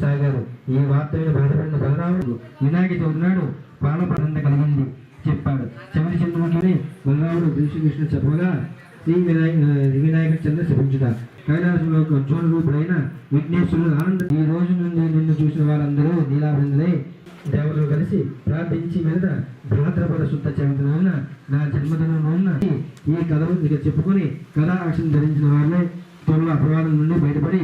J: సాగారు. ఈ వార్తలను బాధపడిన బలరాముడు వినాయక చవితి నాడు ప్రాణప్రదండ కలిగింది చెప్పాడు. చివరి చంద్రుడిని బలరాముడు శ్రీకృష్ణ చెప్పగా వినాయకుడి చంద్ర శపించుట కైలాసంలో అర్జున రూపుడైన విఘ్నేశ్వరుడు ఆనంద ఈ రోజు నుండి నిన్ను చూసిన వారందరూ నీలాభందులై దేవతలు కలిసి ప్రార్థించి మీద భాద్రపద శుద్ధ చవితిన నా జన్మదినం ఈ కథను ఇక చెప్పుకొని కథాక్షం ధరించిన వారిని త్వరలో అపవాదం నుండి బయటపడి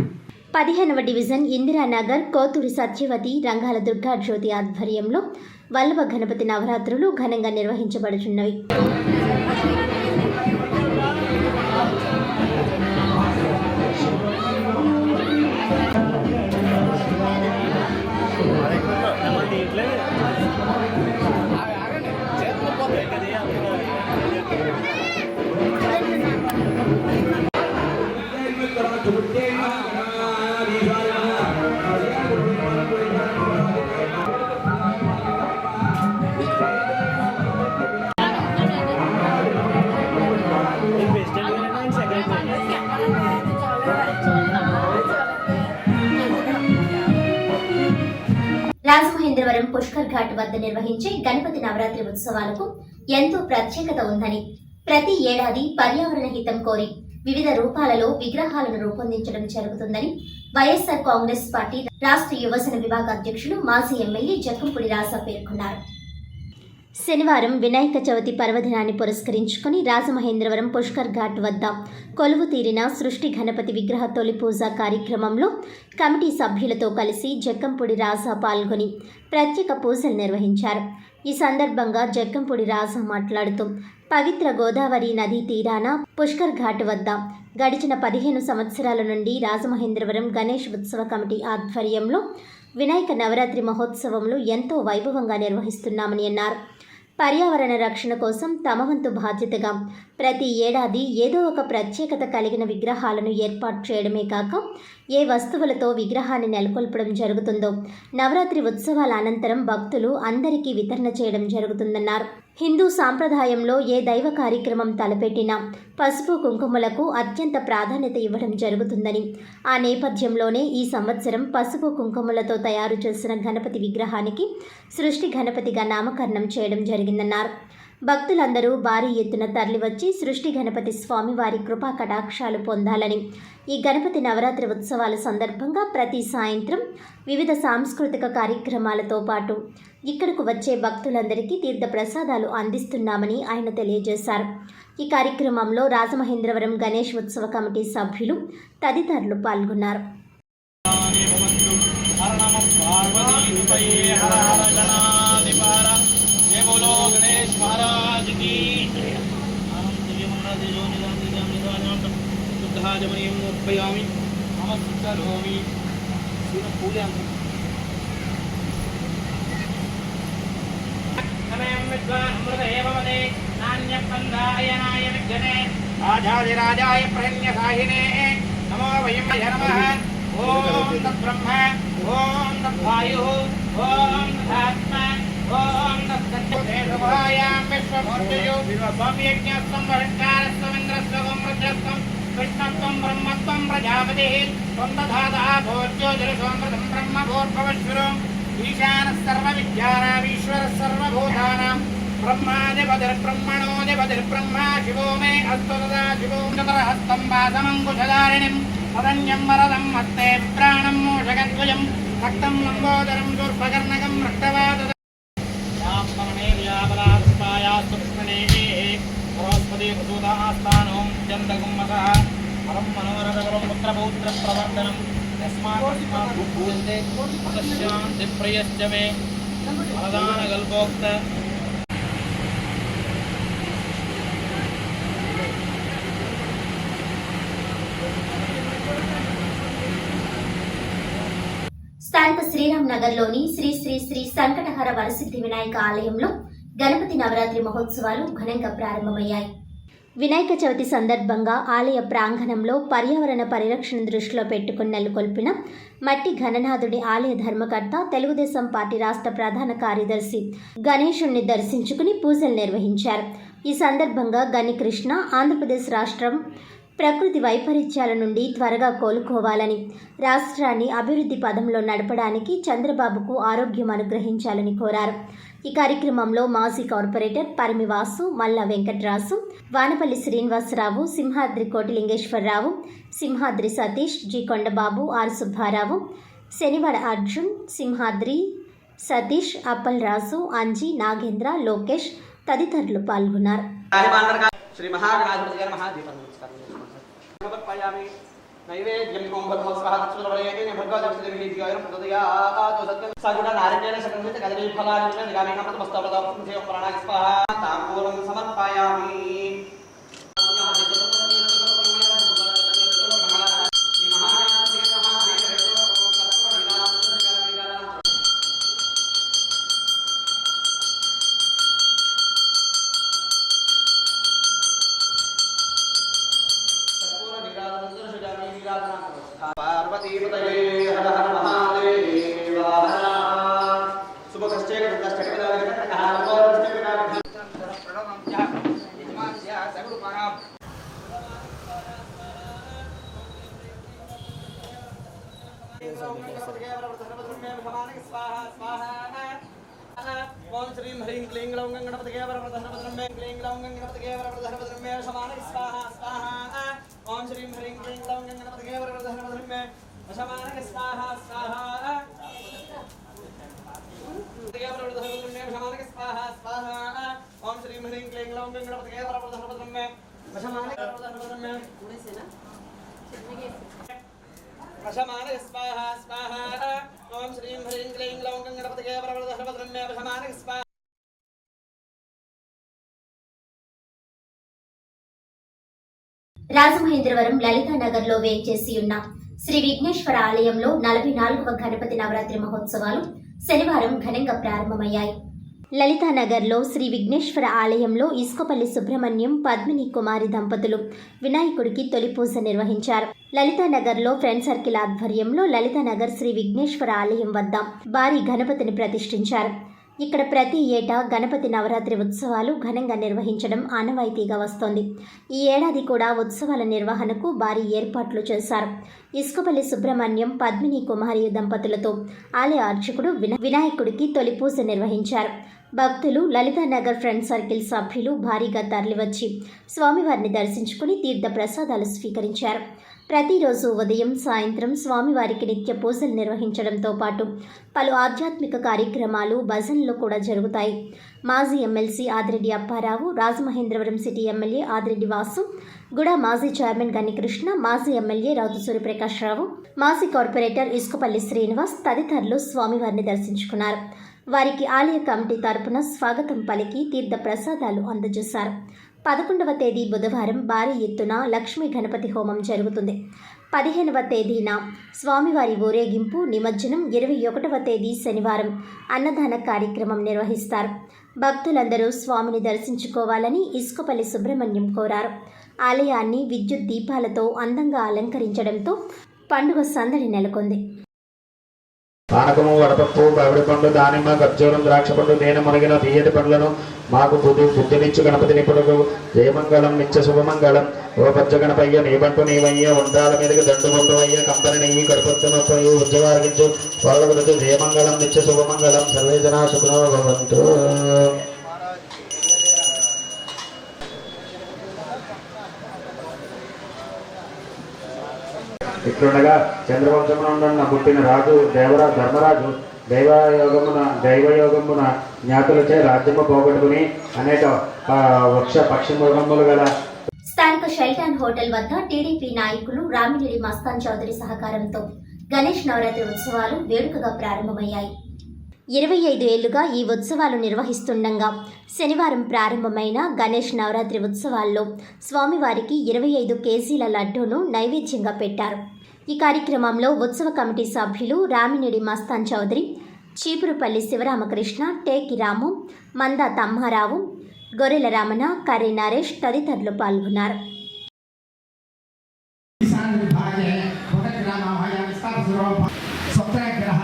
A: 15వ డివిజన్ ఇందిరానగర్ కోతూరి సత్యవతి రంగాల దుర్గా జ్యోతి ఆధ్వర్యంలో వల్లభ గణపతి నవరాత్రులు ఘనంగా నిర్వహించబడుచున్నవి. రాజమహేంద్రవరం పుష్కర్ ఘాట్ వద్ద నిర్వహించే గణపతి నవరాత్రి ఉత్సవాలకు ఎంతో ప్రత్యేకత ఉందని, ప్రతి ఏడాది పర్యావరణ హితం కోరి వివిధ రూపాలలో విగ్రహాలను రూపొందించడం జరుగుతుందని వైఎస్ఆర్ కాంగ్రెస్ పార్టీ రాష్ట్ర యువజన విభాగ అధ్యక్షులు మాజీ ఎమ్మెల్యే జక్కంపూడి రాజా పేర్కొన్నారు. శనివారం వినాయక చవితి పర్వదినాన్ని పురస్కరించుకుని రాజమహేంద్రవరం పుష్కర్ ఘాట్ వద్ద కొలువు తీరిన సృష్టి గణపతి విగ్రహ తొలి పూజ కార్యక్రమంలో కమిటీ సభ్యులతో కలిసి జక్కంపూడి రాజా పాల్గొని ప్రత్యేక పూజలు నిర్వహించారు. ఈ సందర్భంగా జక్కంపూడి రాజా మాట్లాడుతూ పవిత్ర గోదావరి నదీ తీరాన పుష్కర్ ఘాట్ వద్ద గడిచిన 15 సంవత్సరాల నుండి రాజమహేంద్రవరం గణేష్ ఉత్సవ కమిటీ ఆధ్వర్యంలో వినాయక నవరాత్రి మహోత్సవంలో ఎంతో వైభవంగా నిర్వహిస్తున్నామని అన్నారు. పర్యావరణ రక్షణ కోసం తమ వంతు బాధ్యతగా ప్రతి ఏడాది ఏదో ఒక ప్రత్యేకత కలిగిన విగ్రహాలను ఏర్పాటు చేయడమే కాక ఏ వస్తువులతో విగ్రహాన్ని నెలకొల్పడం జరుగుతుందో నవరాత్రి ఉత్సవాల అనంతరం భక్తులు అందరికీ వితరణ చేయడం జరుగుతుందన్నారు. హిందూ సాంప్రదాయంలో ఏ దైవ కార్యక్రమం తలపెట్టినా పసుపు కుంకుమలకు అత్యంత ప్రాధాన్యత ఇవ్వడం జరుగుతుందని, ఆ నేపథ్యంలోనే ఈ సంవత్సరం పసుపు కుంకుమలతో తయారు చేసిన గణపతి విగ్రహానికి సృష్టి గణపతిగా నామకరణం చేయడం జరిగిందన్నారు. భక్తులందరూ భారీ ఎత్తున తరలివచ్చి సృష్టి గణపతి స్వామివారి కృపా కటాక్షాలు పొందాలని, ఈ గణపతి నవరాత్రి ఉత్సవాల సందర్భంగా ప్రతి సాయంత్రం వివిధ సాంస్కృతిక కార్యక్రమాలతో పాటు ఇక్కడకు వచ్చే భక్తులందరికీ తీర్థ ప్రసాదాలు అందిస్తున్నామని ఆయన తెలియజేశారు. ఈ కార్యక్రమంలో రాజమహేంద్రవరం గణేష్ ఉత్సవ కమిటీ సభ్యులు తదితరులు పాల్గొన్నారు.
K: बोलो गणेश महाराज की शुद्धाजमनीमुपयामि नमस्करोमि पूजयामि नमः विद्वान् अमृतदेववदे नान्यपन्दायनाय विद्यते राजाधिराजाय प्रण्यसाहिने नमो वयं नमः ओम तद्ब्रह्म ओम तद्वायुः ओम तदात्मा ओम तत्सत्तेभवायां विश्वमूर्तयो स्वाम्यज्ञस्त्वं वरङ्कारस्त्वं इन्द्रस्त्वं रुद्रस्त्वं कृष्णत्वं ब्रह्मत्वं प्रजापतिः त्वं दधातः भोज्योतिरसोऽमृतं ब्रह्मभूर्भवश्वरो ईशानः सर्वविद्यानामीश्वरः सर्वभूतानां ब्रह्मादिपतिर्ब्रह्मणोऽधिपतिर्ब्रह्मा शिवो मे अस्तु तदा शिवो चतुर्हस्तं वासमङ्कुशधारिणीं तदन्यं वरदं हस्ते प्राणं मूषकध्वजं रक्तं लम्बोदरं शूर्पकर्णकं रक्तवादं बृहस्पतिप्रसूदास्थानों चन्द्रकुम्भसः परं मनोरथकरं पुत्रपौत्रप्रवर्धनं यस्मात् पूज्यन्ते शान्तिप्रियश्च मे वरदानकल्पोक्त
A: స్థానిక శ్రీరామ్ నగర్లోని శ్రీ శ్రీ శ్రీ సంకటహర వరసిద్ధి వినాయక ఆలయంలో గణపతి నవరాత్రి మహోత్సవాలు ఘనంగా ప్రారంభమయ్యాయి. వినాయక చవితి సందర్భంగా ఆలయ ప్రాంగణంలో పర్యావరణ పరిరక్షణ దృష్టిలో పెట్టుకుని నెలకొల్పిన మట్టి గణనాథుడి ఆలయ ధర్మకర్త తెలుగుదేశం పార్టీ రాష్ట్ర ప్రధాన కార్యదర్శి గణేశుణ్ణి దర్శించుకుని పూజలు నిర్వహించారు. ఈ సందర్భంగా గని కృష్ణ ఆంధ్రప్రదేశ్ రాష్ట్రం ప్రకృతి వైపరీత్యాల నుండి త్వరగా కోలుకోవాలని, రాష్ట్రాన్ని అభివృద్ధి పదంలో నడపడానికి చంద్రబాబుకు ఆరోగ్యం అనుగ్రహించాలని కోరారు. ఈ కార్యక్రమంలో మాజీ కార్పొరేటర్ పరిమివాసు, మల్లా వెంకట్రాసు, వానపల్లి శ్రీనివాసరావు, సింహాద్రి కోటిలింగేశ్వరరావు, సింహాద్రి సతీష్, జి కొండబాబు, ఆర్ సుబ్బారావు, శనివాడ అర్జున్, సింహాద్రి సతీష్, అప్పల్ రాజు, అంజీ, నాగేంద్ర, లోకేష్ తదితరులు పాల్గొన్నారు.
K: శ్రీ మహాగణాధిపతి మహాదీపం సమర్పయామి. నైవేద్యం ఓం భగవత్ స్వాహాత్సురవరేణ భగవద్దేవి దిగాయం ప్రదయాతో సత్యం సగుణ నారాయణ సకృత కదలి ఫలాని నిగామేన ప్రతమస్తవదం దేవం ప్రాణాయ స్వాహా తాంబూలం సమర్పయామి. ఓం శ్రీం హ్రీం క్లీం గ్లౌం గణపతయే వరప్రసన్నపద్రమే క్లీం గ్లౌం గణపతయే వరప్రసన్నపద్రమే శమానః స్వాహా స్వాహా. ఓం శ్రీం హ్రీం క్లీం గ్లౌం గణపతయే వరప్రసన్నపద్రమే శమానః స్వాహా స్వాహా. శమానః స్వాహా స్వాహా. ఓం శ్రీం హ్రీం క్లీం గ్లౌం గణపతయే వరప్రసన్నపద్రమే శమానః వరప్రసన్నపద్రమే ప్రశమానః స్వాహా స్వాహా. ఓం శ్రీం హ్రీం క్లీం గ్లౌం గణపతయే వరప్రసన్నపద్రమే ప్రశమానః స్వాహా.
A: రాజమహేంద్రవరం లలితానగర్లో వేంచేసి ఉన్న శ్రీ విఘ్నేశ్వర ఆలయంలో 44వ గణపతి నవరాత్రి మహోత్సవాలు శనివారం ఘనంగా ప్రారంభమయ్యాయి. లలితానగర్లో శ్రీ విఘ్నేశ్వర ఆలయంలో ఇసుకపల్లి సుబ్రహ్మణ్యం, పద్మిని కుమారి దంపతులు వినాయకుడికి తొలి పూజ నిర్వహించారు. లలితానగర్లో ఫ్రెండ్ సర్కిల్ ఆధ్వర్యంలో లలితానగర్ శ్రీ విఘ్నేశ్వర ఆలయం వద్ద భారీ గణపతిని ప్రతిష్ఠించారు. ఇక్కడ ప్రతి ఏటా గణపతి నవరాత్రి ఉత్సవాలు ఘనంగా నిర్వహించడం ఆనవాయితీగా వస్తోంది. ఈ ఏడాది కూడా ఉత్సవాల నిర్వహణకు భారీ ఏర్పాట్లు చేశారు. ఇసుకపల్లి సుబ్రహ్మణ్యం, పద్మిని కుమారి దంపతులతో ఆలయ అర్చకుడు వినాయకుడికి తొలి పూజ నిర్వహించారు. భక్తులు, లలితానగర్ ఫ్రెండ్ సర్కిల్ సభ్యులు భారీగా తరలివచ్చి స్వామివారిని దర్శించుకుని తీర్థ ప్రసాదాలు స్వీకరించారు. ప్రతిరోజు ఉదయం, సాయంత్రం స్వామివారికి నిత్య పూజలు నిర్వహించడంతో పాటు పలు ఆధ్యాత్మిక కార్యక్రమాలు, భజనలు కూడా జరుగుతాయి. మాజీ MLC Adireddy Apparao, Rajamahendravaram city MLA Adireddy Vasu, గుడా మాజీ చైర్మన్ గని కృష్ణ, మాజీ ఎమ్మెల్యే రావుతు సూర్యప్రకాష్ రావు, మాజీ కార్పొరేటర్ ఇసుకపల్లి శ్రీనివాస్ తదితరులు స్వామివారిని దర్శించుకున్నారు. వారికి ఆలయ కమిటీ తరపున స్వాగతం పలికి తీర్థ ప్రసాదాలు అందజేశారు. 11వ తేదీ బుధవారం భారీ ఎత్తున లక్ష్మీ గణపతి హోమం జరుగుతుంది. 15వ తేదీన స్వామివారి ఊరేగింపు, నిమజ్జనం, 21వ తేదీ శనివారం అన్నదాన కార్యక్రమం నిర్వహిస్తారు. భక్తులందరూ స్వామిని దర్శించుకోవాలని ఇసుకపల్లి సుబ్రహ్మణ్యం కోరారు. ఆలయాన్ని విద్యుత్ దీపాలతో అందంగా అలంకరించడంతో పండుగ సందడి నెలకొంది.
L: పానకము, వడపప్పు, మామిడి పండు, దానిమ్మ, ఖర్జూరం, ద్రాక్ష పండు, తేనె మునిగిన తీయటి పండ్లను మాకు బుద్ధినిచ్చు గణపతి నిపుణుడు జయమంగళం నిత్య శుభమంగళం. ఓ పచ్చ గణపయ్య నీబంటు నీవయ్య, ఉండ్రాల మీదకి దండు బొమ్మయ్య, కంపని నెయ్యి కడుపొత్తు నొప్పయ్య, ఉద్యోగార్గించు వాళ్ళ గురించి జయమంగళం నిత్య శుభమంగళం. సర్వే జనా సుఖనో భవంతు. ఇట్లుండగా చంద్రవంశమున పుట్టిన రాజు ధర్మరాజు దైవయోగమున జ్ఞాతులచే రాజ్యము పోగొట్టుకుని అనేక వృక్ష పక్షి మృగములు గల
A: స్థానిక షెల్టన్ హోటల్ వద్ద టీడీపీ నాయకులు రామిరెడ్డి మస్తాన్ చౌదరి సహకారంతో గణేష్ నవరాత్రి ఉత్సవాలు వేడుకగా ప్రారంభమయ్యాయి. 25 ఏళ్లుగా ఈ ఉత్సవాలు నిర్వహిస్తుండగా శనివారం ప్రారంభమైన గణేష్ నవరాత్రి ఉత్సవాల్లో స్వామివారికి 25 కేజీల లడ్డూను నైవేద్యంగా పెట్టారు. ఈ కార్యక్రమంలో ఉత్సవ కమిటీ సభ్యులు రామిరెడ్డి మస్తాన్ చౌదరి, చీపురుపల్లి శివరామకృష్ణ, టేకి రాము, మందా తమ్మారావు, గొర్రెల రమణ, కర్రీ నరేష్ తదితరులు పాల్గొన్నారు.
K: సప్తగ్రహ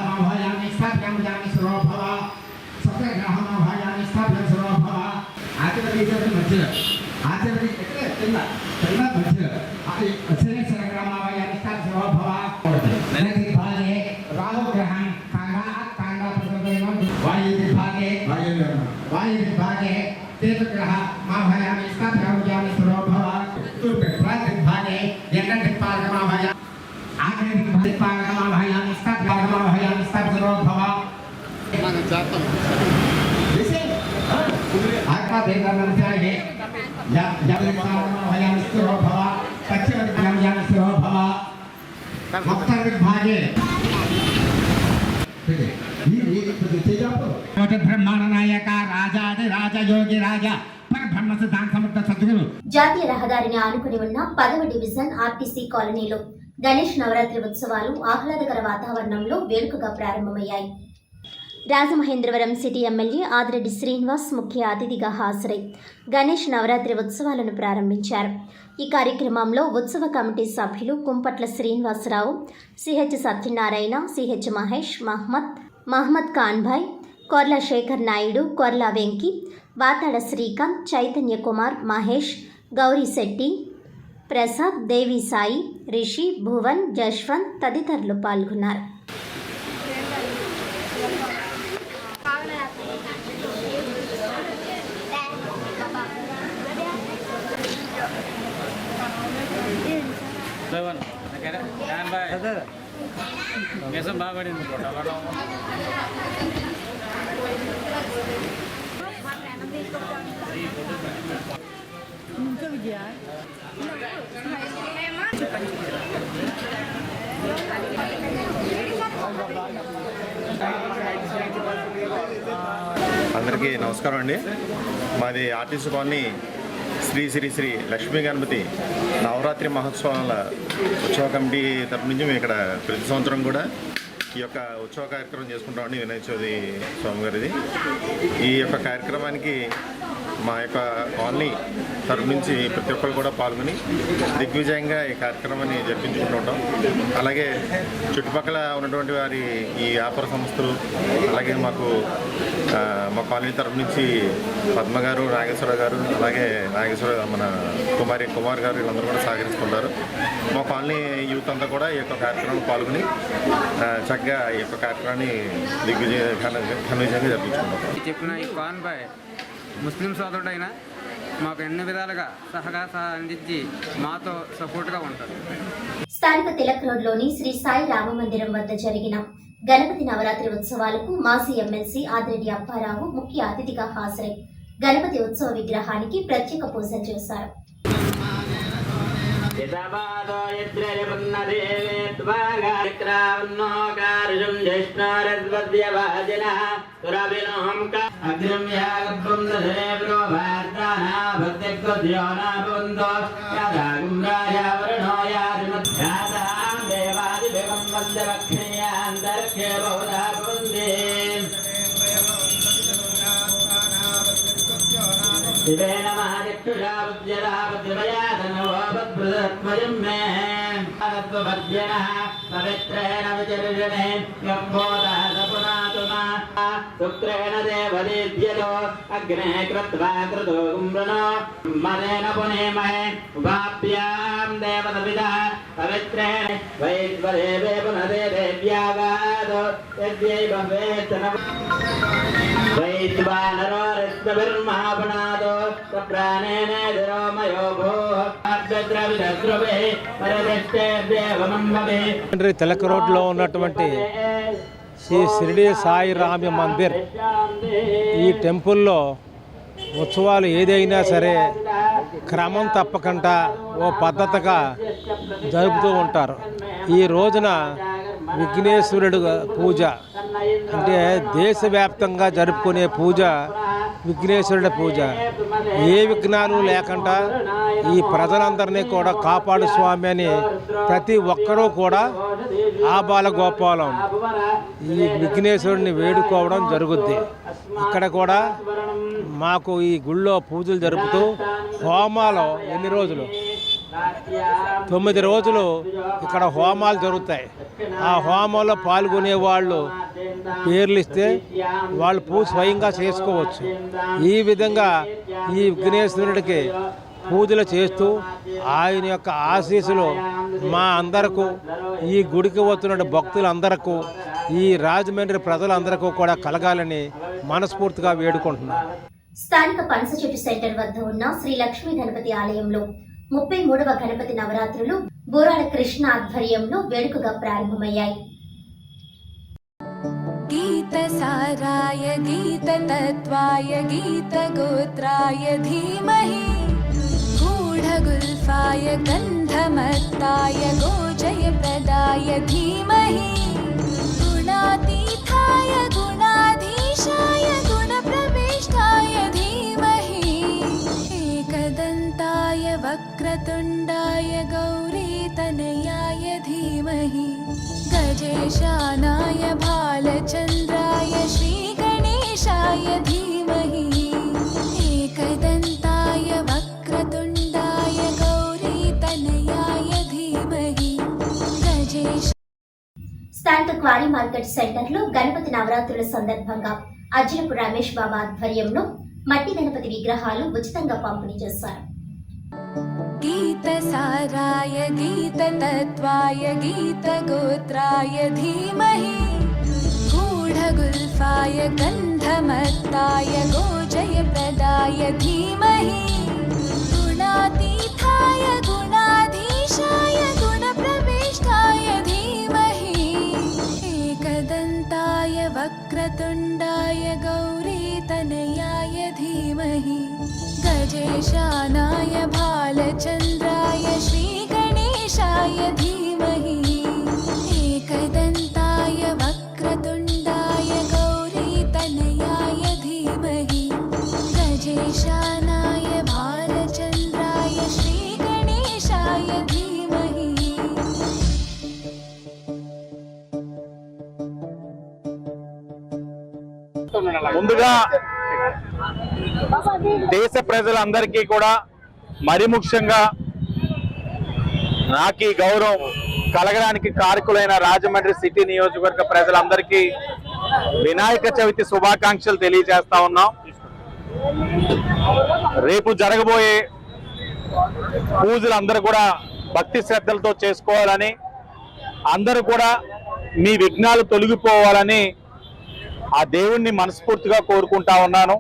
K: మధ్యలో ఆచరణ కింద కింద మధ్యలో శనేశ్వర గ్రామావయ శిరోభవ భాగే రాహుగ్రహం वायु विभागे तीर्थग्रह माभयामि स्थापयामि स्वरोभव विभागे यज्ञदिक्पालक माभया आग्नेय दिक्पालक माभयामि स्थापयामि स्वरोभव आत्मा देवमनसाये यज्ञदिक्पालक माभयामि स्वरोभव पश्चिम दिक्पालक स्वरोभव उत्तर विभागे ब्रह्मांड नायक राजा राजा योगी राजा परब्रह्म सिद्धांत समर्थ सद्गुरु
A: జాతీయ రహదారిని ఆనుకుని ఉన్న 10వ డివిజన్ ఆర్టీసీ కాలనీలో గణేష్ నవరాత్రి ఉత్సవాలు ఆహ్లాదకర వాతావరణంలో వేడుకగా ప్రారంభమయ్యాయి. రాజమహేంద్రవరం సిటీ ఎమ్మెల్యే ఆదిరెడ్డి శ్రీనివాస్ ముఖ్య అతిథిగా హాజరై గణేష్ నవరాత్రి ఉత్సవాలను ప్రారంభించారు. ఈ కార్యక్రమంలో ఉత్సవ కమిటీ సభ్యులు కుంపట్ల శ్రీనివాసరావు, సిహెచ్ సత్యనారాయణ, సిహెచ్ మహేష్, మహమ్మద్ ఖాన్భాయ్, కొర్ల శేఖర్ నాయుడు, కొర్ల వెంకి, వాతాడ శ్రీకాంత్, చైతన్య కుమార్, మహేష్, గౌరీ శెట్టి, ప్రసాద్, దేవి సాయి, రిషి, భువన్, జశ్వంత్ తదితరులు పాల్గొన్నారు.
B: అందరికీ నమస్కారం అండి. మాది ఆర్టీసీ కాలనీ శ్రీ శ్రీ శ్రీ లక్ష్మీ గణపతి నవరాత్రి మహోత్సవాల ఉత్సవ కమిటీ తరపు నుంచి మేము ఇక్కడ ప్రతి సంవత్సరం కూడా ఈ యొక్క ఉత్సవ కార్యక్రమం చేసుకుంటామండి. వినాయక చవితి స్వామివారిది. ఈ యొక్క కార్యక్రమానికి మా యొక్క కాలనీ తరపు నుంచి ప్రతి ఒక్కరు కూడా పాల్గొని దిగ్విజయంగా ఈ కార్యక్రమాన్ని జరిపించుకుంటూ ఉంటాం. అలాగే చుట్టుపక్కల ఉన్నటువంటి వారి ఈ వ్యాపార సంస్థలు, అలాగే మాకు మా కాలనీ తరపు నుంచి పద్మ గారు, నాగేశ్వర గారు, అలాగే మన కుమార్ గారు వీళ్ళందరూ కూడా సహకరిస్తుంటారు. మా కాలనీ యూత్ అంతా కూడా ఈ యొక్క కార్యక్రమంలో పాల్గొని చక్కగా ఈ యొక్క కార్యక్రమాన్ని ఘనవిజయంగా జరిపించుకుంటాం.
M: చెప్పిన ఈ కాన్బాయ్ ముస్లిం సోదరుడైనా మాకు ఎన్ని విధాలుగా అందించి మాతో సపోర్ట్గా ఉంటారు.
A: స్థానిక తిలక్ రోడ్లోని శ్రీ సాయి రామ మందిరం వద్ద జరిగిన గణపతి నవరాత్రి ఉత్సవాలకు మాజీ ఎమ్మెల్సీ ఆదిరెడ్డి అప్పారావు ముఖ్య అతిథిగా హాజరై గణపతి ఉత్సవ విగ్రహానికి ప్రత్యేక పూజలు చేశారు.
L: शिवेन महादिक्षुषावद्यदावद्यमयातनवोपद्भृतत्वयं मे अनत्वभद्यनः पवित्रेण विचर्यणे यम्बोधासपुनातुना शुक्रेण देवदीप्यतो अग्ने कृत्वा कृतो गुम्रणो मदेन पुनेमहे उभाभ्यां देवतपिता पवित्रेण वैद्वदेवे पुनदे देव्यागादो यद्यैव वेत्तन वैद्वानरो रत्नभिर्महापणादो सप्राणेन दिरोमयो भोः अद्द्रविदद्रुवे परदृष्टे देवमम्भवे
G: తిలక్ రోడ్లో ఉన్నటువంటి శ్రీ షిరిడి సాయి రామ మందిర్ ఈ టెంపుల్లో ఉత్సవాలు ఏదైనా సరే క్రమం తప్పకుండా ఓ పద్ధతిగా జరుపుతూ ఉంటారు. ఈ రోజున విఘ్నేశ్వరుడు పూజ అంటే దేశవ్యాప్తంగా జరుపుకునే పూజ విఘ్నేశ్వరుడి పూజ. ఏ విఘ్నాలు లేకుండా ఈ ప్రజలందరినీ కూడా కాపాడు స్వామి అని ప్రతి ఒక్కరూ కూడా ఆబాల గోపాలం ఈ విఘ్నేశ్వరుడిని వేడుకోవడం జరుగుద్ది. ఇక్కడ కూడా మాకు ఈ గుళ్ళో పూజలు జరుపుతూ హోమాలు ఎన్ని రోజులు 9 రోజులు ఇక్కడ హోమాలు జరుగుతాయి. ఆ హోమాల్లో పాల్గొనే వాళ్ళు పేర్లు ఇస్తే వాళ్ళు పూజ స్వయంగా చేసుకోవచ్చు. ఈ విధంగా ఈ విఘ్నేశ్వరుడికి పూజలు చేస్తూ ఆయన యొక్క ఆశీస్సులు మా అందరకు, ఈ గుడికి వస్తున్న భక్తులందరకు, ఈ రాజమండ్రి ప్రజలందరికీ కూడా కలగాలని మనస్ఫూర్తిగా వేడుకుంటున్నాను.
A: స్థానిక పనసచెట్టు సెంటర్ వద్ద ఉన్న శ్రీ లక్ష్మీ గణపతి ఆలయంలో 33వ గణపతి నవరాత్రులు బోరాల కృష్ణ ఆధ్వర్యంలో వేడుకగా ప్రారంభమయ్యాయి.
N: गीतसाराय गीततत्त्वाय गीतगोत्राय धीमहि गूढगुल्फाय गन्धमत्ताय गोजयप्रदाय धीमहि गुणातीताय गुणाधीशाय गुणप्रविष्टाय धीमहि एकदन्ताय वक्रतुण्डाय गौरीतनयाय धीमहि गजेशानाय भालचन्द्राय श्रीगणेशाय धीमहि एकदन्ताय वक्रतुण्डाय गौरीतनयाय धीमहि गजेश.
A: స్థానిక క్వారీ మార్కెట్ సెంటర్లో గణపతి నవరాత్రుల సందర్భంగా అజ్జలపు రమేష్ బాబా ఆధ్వర్యంలో మట్టి గణపతి విగ్రహాలు ఉచితంగా పంపిణీ చేశారు.
N: गीतसाराय गीततत्त्वाय गीतगोत्राय धीमहि गूढगुल्फाय गन्धमत्ताय गोजयप्रदाय धीमहि गुणातीताय गुणाधीशाय गुणप्रविष्टाय धीमहि एकदन्ताय वक्रतुण्डाय गौरीतनयाय धीमहि गजेशानाय भालचन्द्राय श्रीगणेशाय धीमहि एकदन्ताय वक्रतुण्डाय गौरीतनयाय धीमहि गजेशानाय भालचन्द्राय श्रीगणेशाय धीमहि.
B: ముందుగా దేశ ప్రజలందరికీ కూడా మరి ముఖ్యంగా నాకు ఈ గౌరవం కలగడానికి కారకులైన రాజమండ్రి సిటీ నియోజకవర్గ ప్రజలందరికీ వినాయక చవితి శుభాకాంక్షలు తెలియజేస్తా ఉన్నాం. రేపు జరగబోయే పూజలు అందరూ కూడా భక్తి శ్రద్ధలతో చేసుకోవాలని, అందరూ కూడా మీ విఘ్నాలు తొలగిపోవాలని ఆ దేవుణ్ణి మనస్ఫూర్తిగా కోరుకుంటా ఉన్నాను.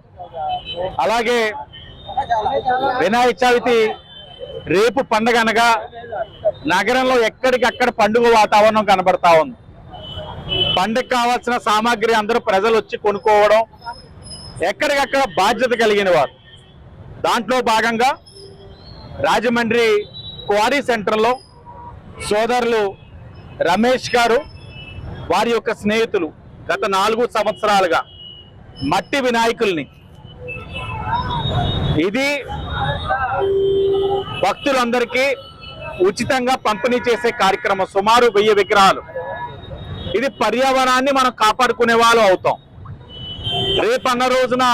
B: అలాగే వినాయక చవితి రేపు పండుగ అనగా నగరంలో ఎక్కడికక్కడ పండుగ వాతావరణం కనబడతా ఉంది. పండుగ కావాల్సిన సామాగ్రి అందరూ ప్రజలు వచ్చి కొనుక్కోవడం, ఎక్కడికక్కడ బాధ్యత కలిగిన వారు. దాంట్లో భాగంగా రాజమండ్రి క్వారీ సెంటర్లో సోదరులు రమేష్ గారు, వారి యొక్క స్నేహితులు గత 4 సంవత్సరాలుగా మట్టి వినాయకుల్ని, ఇది భక్తులందరికీ ఉచితంగా పంపిణీ చేసే కార్యక్రమం. సుమారు 1000 విగ్రహాలు. ఇది పర్యావరణాన్ని మనం కాపాడుకునే వాళ్ళు అవుతాం. రేపన్న రోజున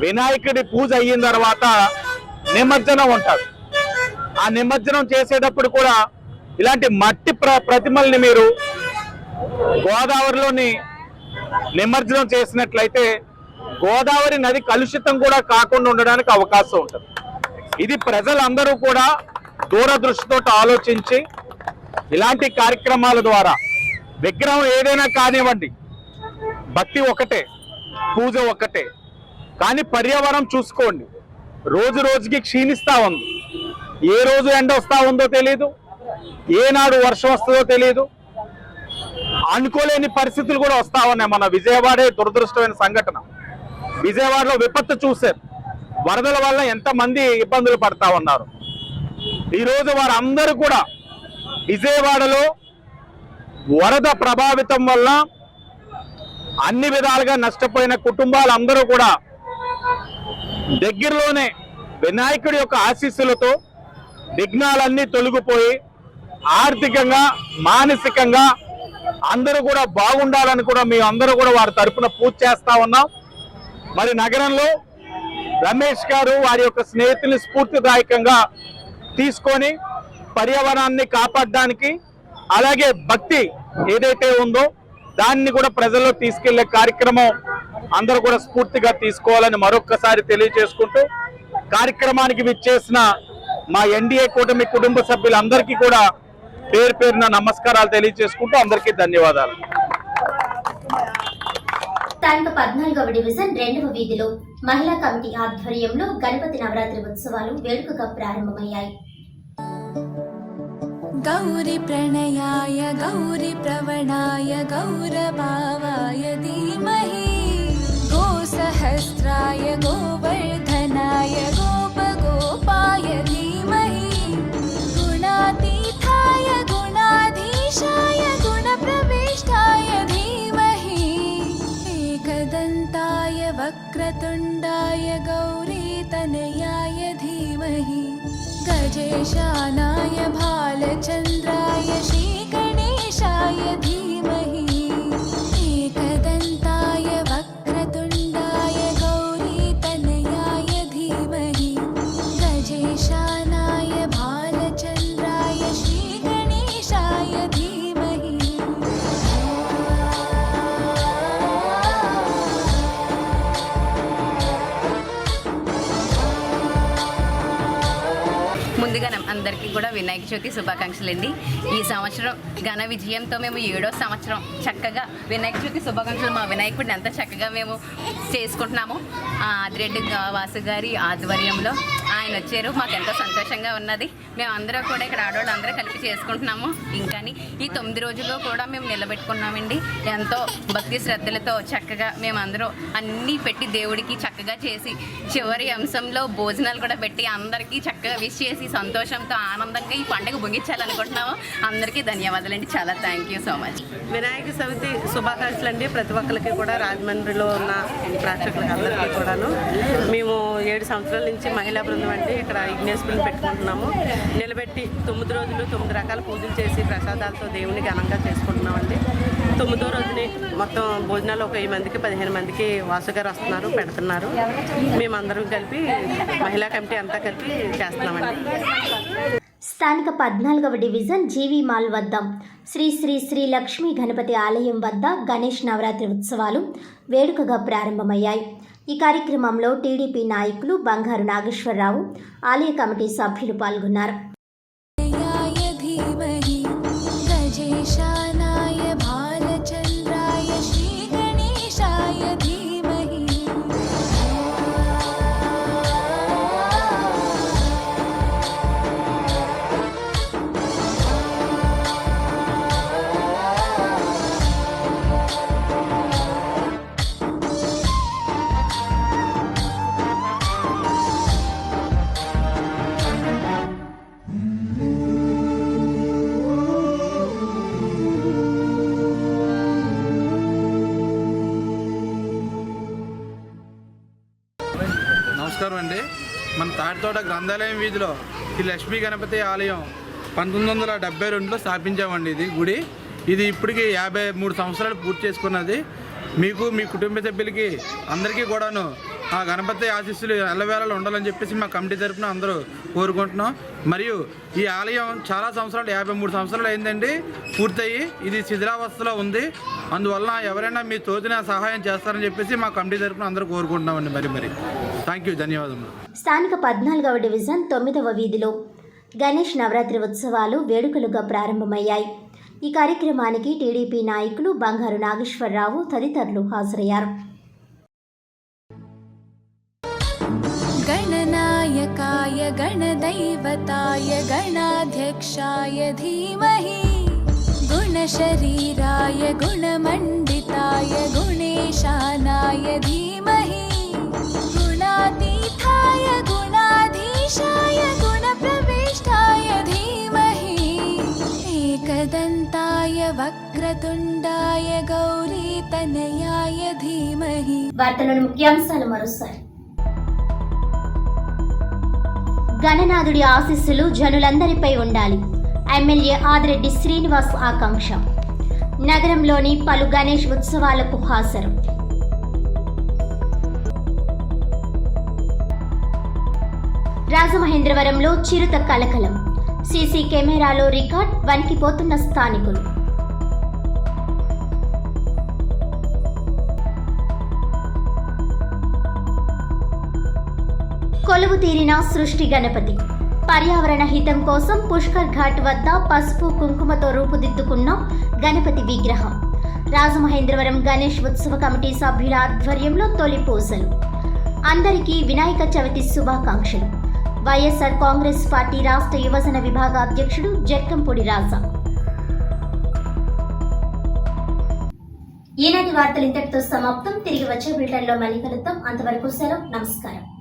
B: వినాయకుడి పూజ అయిన తర్వాత నిమజ్జనం ఉంటుంది. ఆ నిమజ్జనం చేసేటప్పుడు కూడా ఇలాంటి మట్టి ప్రతిమల్ని మీరు గోదావరిలోని నిమజ్జనం చేసినట్లయితే గోదావరి నది కలుషితం కూడా కాకుండా ఉండడానికి అవకాశం ఉంటుంది. ఇది ప్రజలందరూ కూడా దూరదృష్టితో ఆలోచించి ఇలాంటి కార్యక్రమాల ద్వారా విగ్రహం ఏదైనా కానివ్వండి, భక్తి ఒకటే, పూజ ఒకటే, కానీ పర్యావరణం చూసుకోండి. రోజు రోజుకి క్షీణిస్తా ఉంది. ఏ రోజు ఎండ వస్తా ఉందో తెలియదు, ఏనాడు వర్షం వస్తుందో తెలియదు. అనుకోలేని పరిస్థితులు కూడా వస్తా ఉన్నాయి. మన విజయవాడే దురదృష్టమైన సంఘటన. విజయవాడలో విపత్తు చూశారు. వరదల వల్ల ఎంతమంది ఇబ్బందులు పడతా ఉన్నారు. ఈరోజు వారందరూ కూడా విజయవాడలో వరద ప్రభావితం వల్ల అన్ని విధాలుగా నష్టపోయిన కుటుంబాలందరూ కూడా దగ్గరలోనే వినాయకుడి యొక్క ఆశీస్సులతో విఘ్నాలన్నీ తొలగిపోయి ఆర్థికంగా, మానసికంగా అందరూ కూడా బాగుండాలని కూడా మీ అందరూ కూడా వారి తరపున పూజ చేస్తా ఉన్నాం. మరి నగరంలో రమేష్ గారు వారి యొక్క స్నేహితుల్ని స్ఫూర్తిదాయకంగా తీసుకొని పర్యావరణాన్ని కాపాడడానికి, అలాగే భక్తి ఏదైతే ఉందో దాన్ని కూడా ప్రజల్లో తీసుకెళ్లే కార్యక్రమం అందరూ కూడా స్ఫూర్తిగా తీసుకోవాలని మరొక్కసారి తెలియజేసుకుంటూ కార్యక్రమానికి విచ్చేసిన మా ఎన్డీఏ కూటమి కుటుంబ సభ్యులందరికీ కూడా పేరు పేరున నమస్కారాలు తెలియజేసుకుంటూ అందరికీ ధన్యవాదాలు.
A: స్థానిక 14వ డివిజన్ 2వ వీధిలో మహిళా కమిటీ ఆధ్వర్యంలో గణపతి నవరాత్రి ఉత్సవాలు వేడుకగా ప్రారంభమయ్యాయి.
N: गौरी प्रणयाय गौरी प्रवणाय गौरभावाय धीमहि गोसहस्राय गोवर्धनाय गोपगोपाय धीमहि गुणातीताय गुणाधीशाय गुणप्रविष्टाय धीमहि एकदन्ताय वक्रतुण्डाय गौरीतनयाय धीमहि गजेशानाय भालचन्द्राय श्रीगणेशाय धीमहि एकदन्ताय वक्रतुण्डाय गौरीतनयाय धीमहि गजेशानाय भालचन्द्राय श्रीगणेशाय धीमहि
O: ముందుగా అందరికీ కూడా వినాయక చవితి శుభాకాంక్షలు అండి. ఈ సంవత్సరం ఘన విజయంతో మేము 7వ సంవత్సరం చక్కగా వినాయక చవితి శుభాకాంక్షలు మా వినాయకుడిని ఎంత చక్కగా మేము చేసుకుంటున్నాము. ఆదిరెడ్డి వాసు గారి ఆధ్వర్యంలో ఆయన వచ్చారు, మాకు ఎంతో సంతోషంగా ఉన్నది. మేమందరం కూడా ఇక్కడ ఆడవాళ్ళు అందరూ కలిపి చేసుకుంటున్నాము. ఇంకా ఈ 9 రోజుల్లో కూడా మేము నిలబెట్టుకున్నామండి. ఎంతో భక్తి శ్రద్ధలతో చక్కగా మేమందరం అన్నీ పెట్టి దేవుడికి చక్కగా చేసి చివరి అంశంలో భోజనాలు కూడా పెట్టి అందరికీ చక్కగా విష్ చేసి సంతోషంతో ఆనందంగా ఈ పండుగ ముగించాలనుకుంటున్నాము. అందరికీ ధన్యవాదాలండి. చాలా thank you so much.
P: Vinayaka Chavithi శుభాకాంక్షలు అండి ప్రతి ఒక్కరికి కూడా. రాజమండ్రిలో ఉన్న ప్రేక్షకులకు అందరికీ కూడాను. మేము 7 సంవత్సరాల నుంచి మహిళా బృందం అంటే ఇక్కడ విఘ్నేశ్వరుని పెట్టుకుంటున్నాము. నిలబెట్టి 9 రోజులు 9 రకాల పూజలు చేసి ప్రసాదాలతో దేవుని ఘనంగా చేసుకుంటున్నామండి. 9వ రోజుని మొత్తం భోజనాలు ఒక 10 మందికి 15 మందికి వాసుగారు వస్తున్నారు, పెడుతున్నారు. మేమందరం కలిపి మహిళా కమిటీ అంతా కలిపి చేస్తున్నామండి.
A: స్థానిక 14వ డివిజన్ జీవీ మాల్ వద్ద శ్రీ శ్రీ శ్రీ లక్ష్మీ గణపతి ఆలయం వద్ద గణేష్ నవరాత్రి ఉత్సవాలు వేడుకగా ప్రారంభమయ్యాయి. ఈ కార్యక్రమంలో టీడీపీ నాయకులు బంగారు నాగేశ్వరరావు, ఆలయ కమిటీ సభ్యులు పాల్గొన్నారు.
M: నమస్కారం అండి. మన తాటితోట గ్రంథాలయం వీధిలో ఈ లక్ష్మీ గణపతి ఆలయం 1972లో స్థాపించామండి. ఇది గుడి ఇది ఇప్పటికి 53 సంవత్సరాలు పూర్తి చేసుకున్నది. మీకు మీ కుటుంబ సభ్యులకి అందరికీ కూడాను ఆ గణపతి ఆశీస్సులు ఎల్లవేళలో ఉండాలని చెప్పేసి మా కమిటీ తరఫున అందరూ కోరుకుంటున్నాం. మరియు ఈ ఆలయం చాలా సంవత్సరాలు 53 సంవత్సరాలు అయిందండి పూర్తయి. ఇది శిథిలావస్థలో ఉంది. అందువల్ల ఎవరైనా మీ తోచిన సహాయం చేస్తారని చెప్పేసి మా కమిటీ తరఫున అందరూ కోరుకుంటున్నామండి. మరి థ్యాంక్ యూ, ధన్యవాదములు.
A: స్థానిక 14వ డివిజన్ 9వ వీధిలో గణేష్ నవరాత్రి ఉత్సవాలు వేడుకలుగా ప్రారంభమయ్యాయి. ఈ కార్యక్రమానికి టీడీపీ నాయకులు బంగారు నాగేశ్వరరావు తదితరులు హాజరయ్యారు.
N: गणनायकाय गणदैवताय गणाध्यक्षाय धीमहि गुणशरीराय गुणमण्डिताय गुणेशानाय धीमहि गुणातीताय गुणाधीशाय गुणप्रविष्टाय धीमहि एकदन्ताय वक्रतुण्डाय गौरीतनयाय धीमहि.
A: వార్తలోని ముఖ్యాంశాలు మరోసారి. గణనాథుడి ఆశీస్సులు జనులందరిపై ఉండాలి. ఎమ్మెల్యే ఆదిరెడ్డి శ్రీనివాస్ ఆకాంక్ష. నగరంలోని పలు గణేష్ ఉత్సవాలకు హాజరు. రాజమహేంద్రవరంలో చిరుత కలకలం. సీసీ కెమెరాలో రికార్డ్. వణికిపోతున్న స్థానికులు. కొలువు తీరిన సృష్టి గణపతి. పర్యావరణ హితం కోసం పుష్కర్ ఘాట్ వద్ద పసుపు కుంకుమతో రూపుదిద్దుకున్న గణపతి విగ్రహం. రాజమహేంద్రవరం గణేష్ ఉత్సవ కమిటీ సభ్యుల ఆధ్వర్యంలో తొలి పూజలు. అందరికీ వినాయక చవితి శుభాకాంక్షలు. వైఎస్ఆర్ కాంగ్రెస్ పార్టీ రాష్ట్ర యువజన విభాగ అధ్యక్షుడు జక్కంపూడి రాజా. ఈనాటి వార్తలు ఇంతటితో సమాప్తం. తిరిగి వచ్చే బులెటిన్లో మళ్ళీ కలుద్దాం. అంతవరకు సెలవు. నమస్కారం.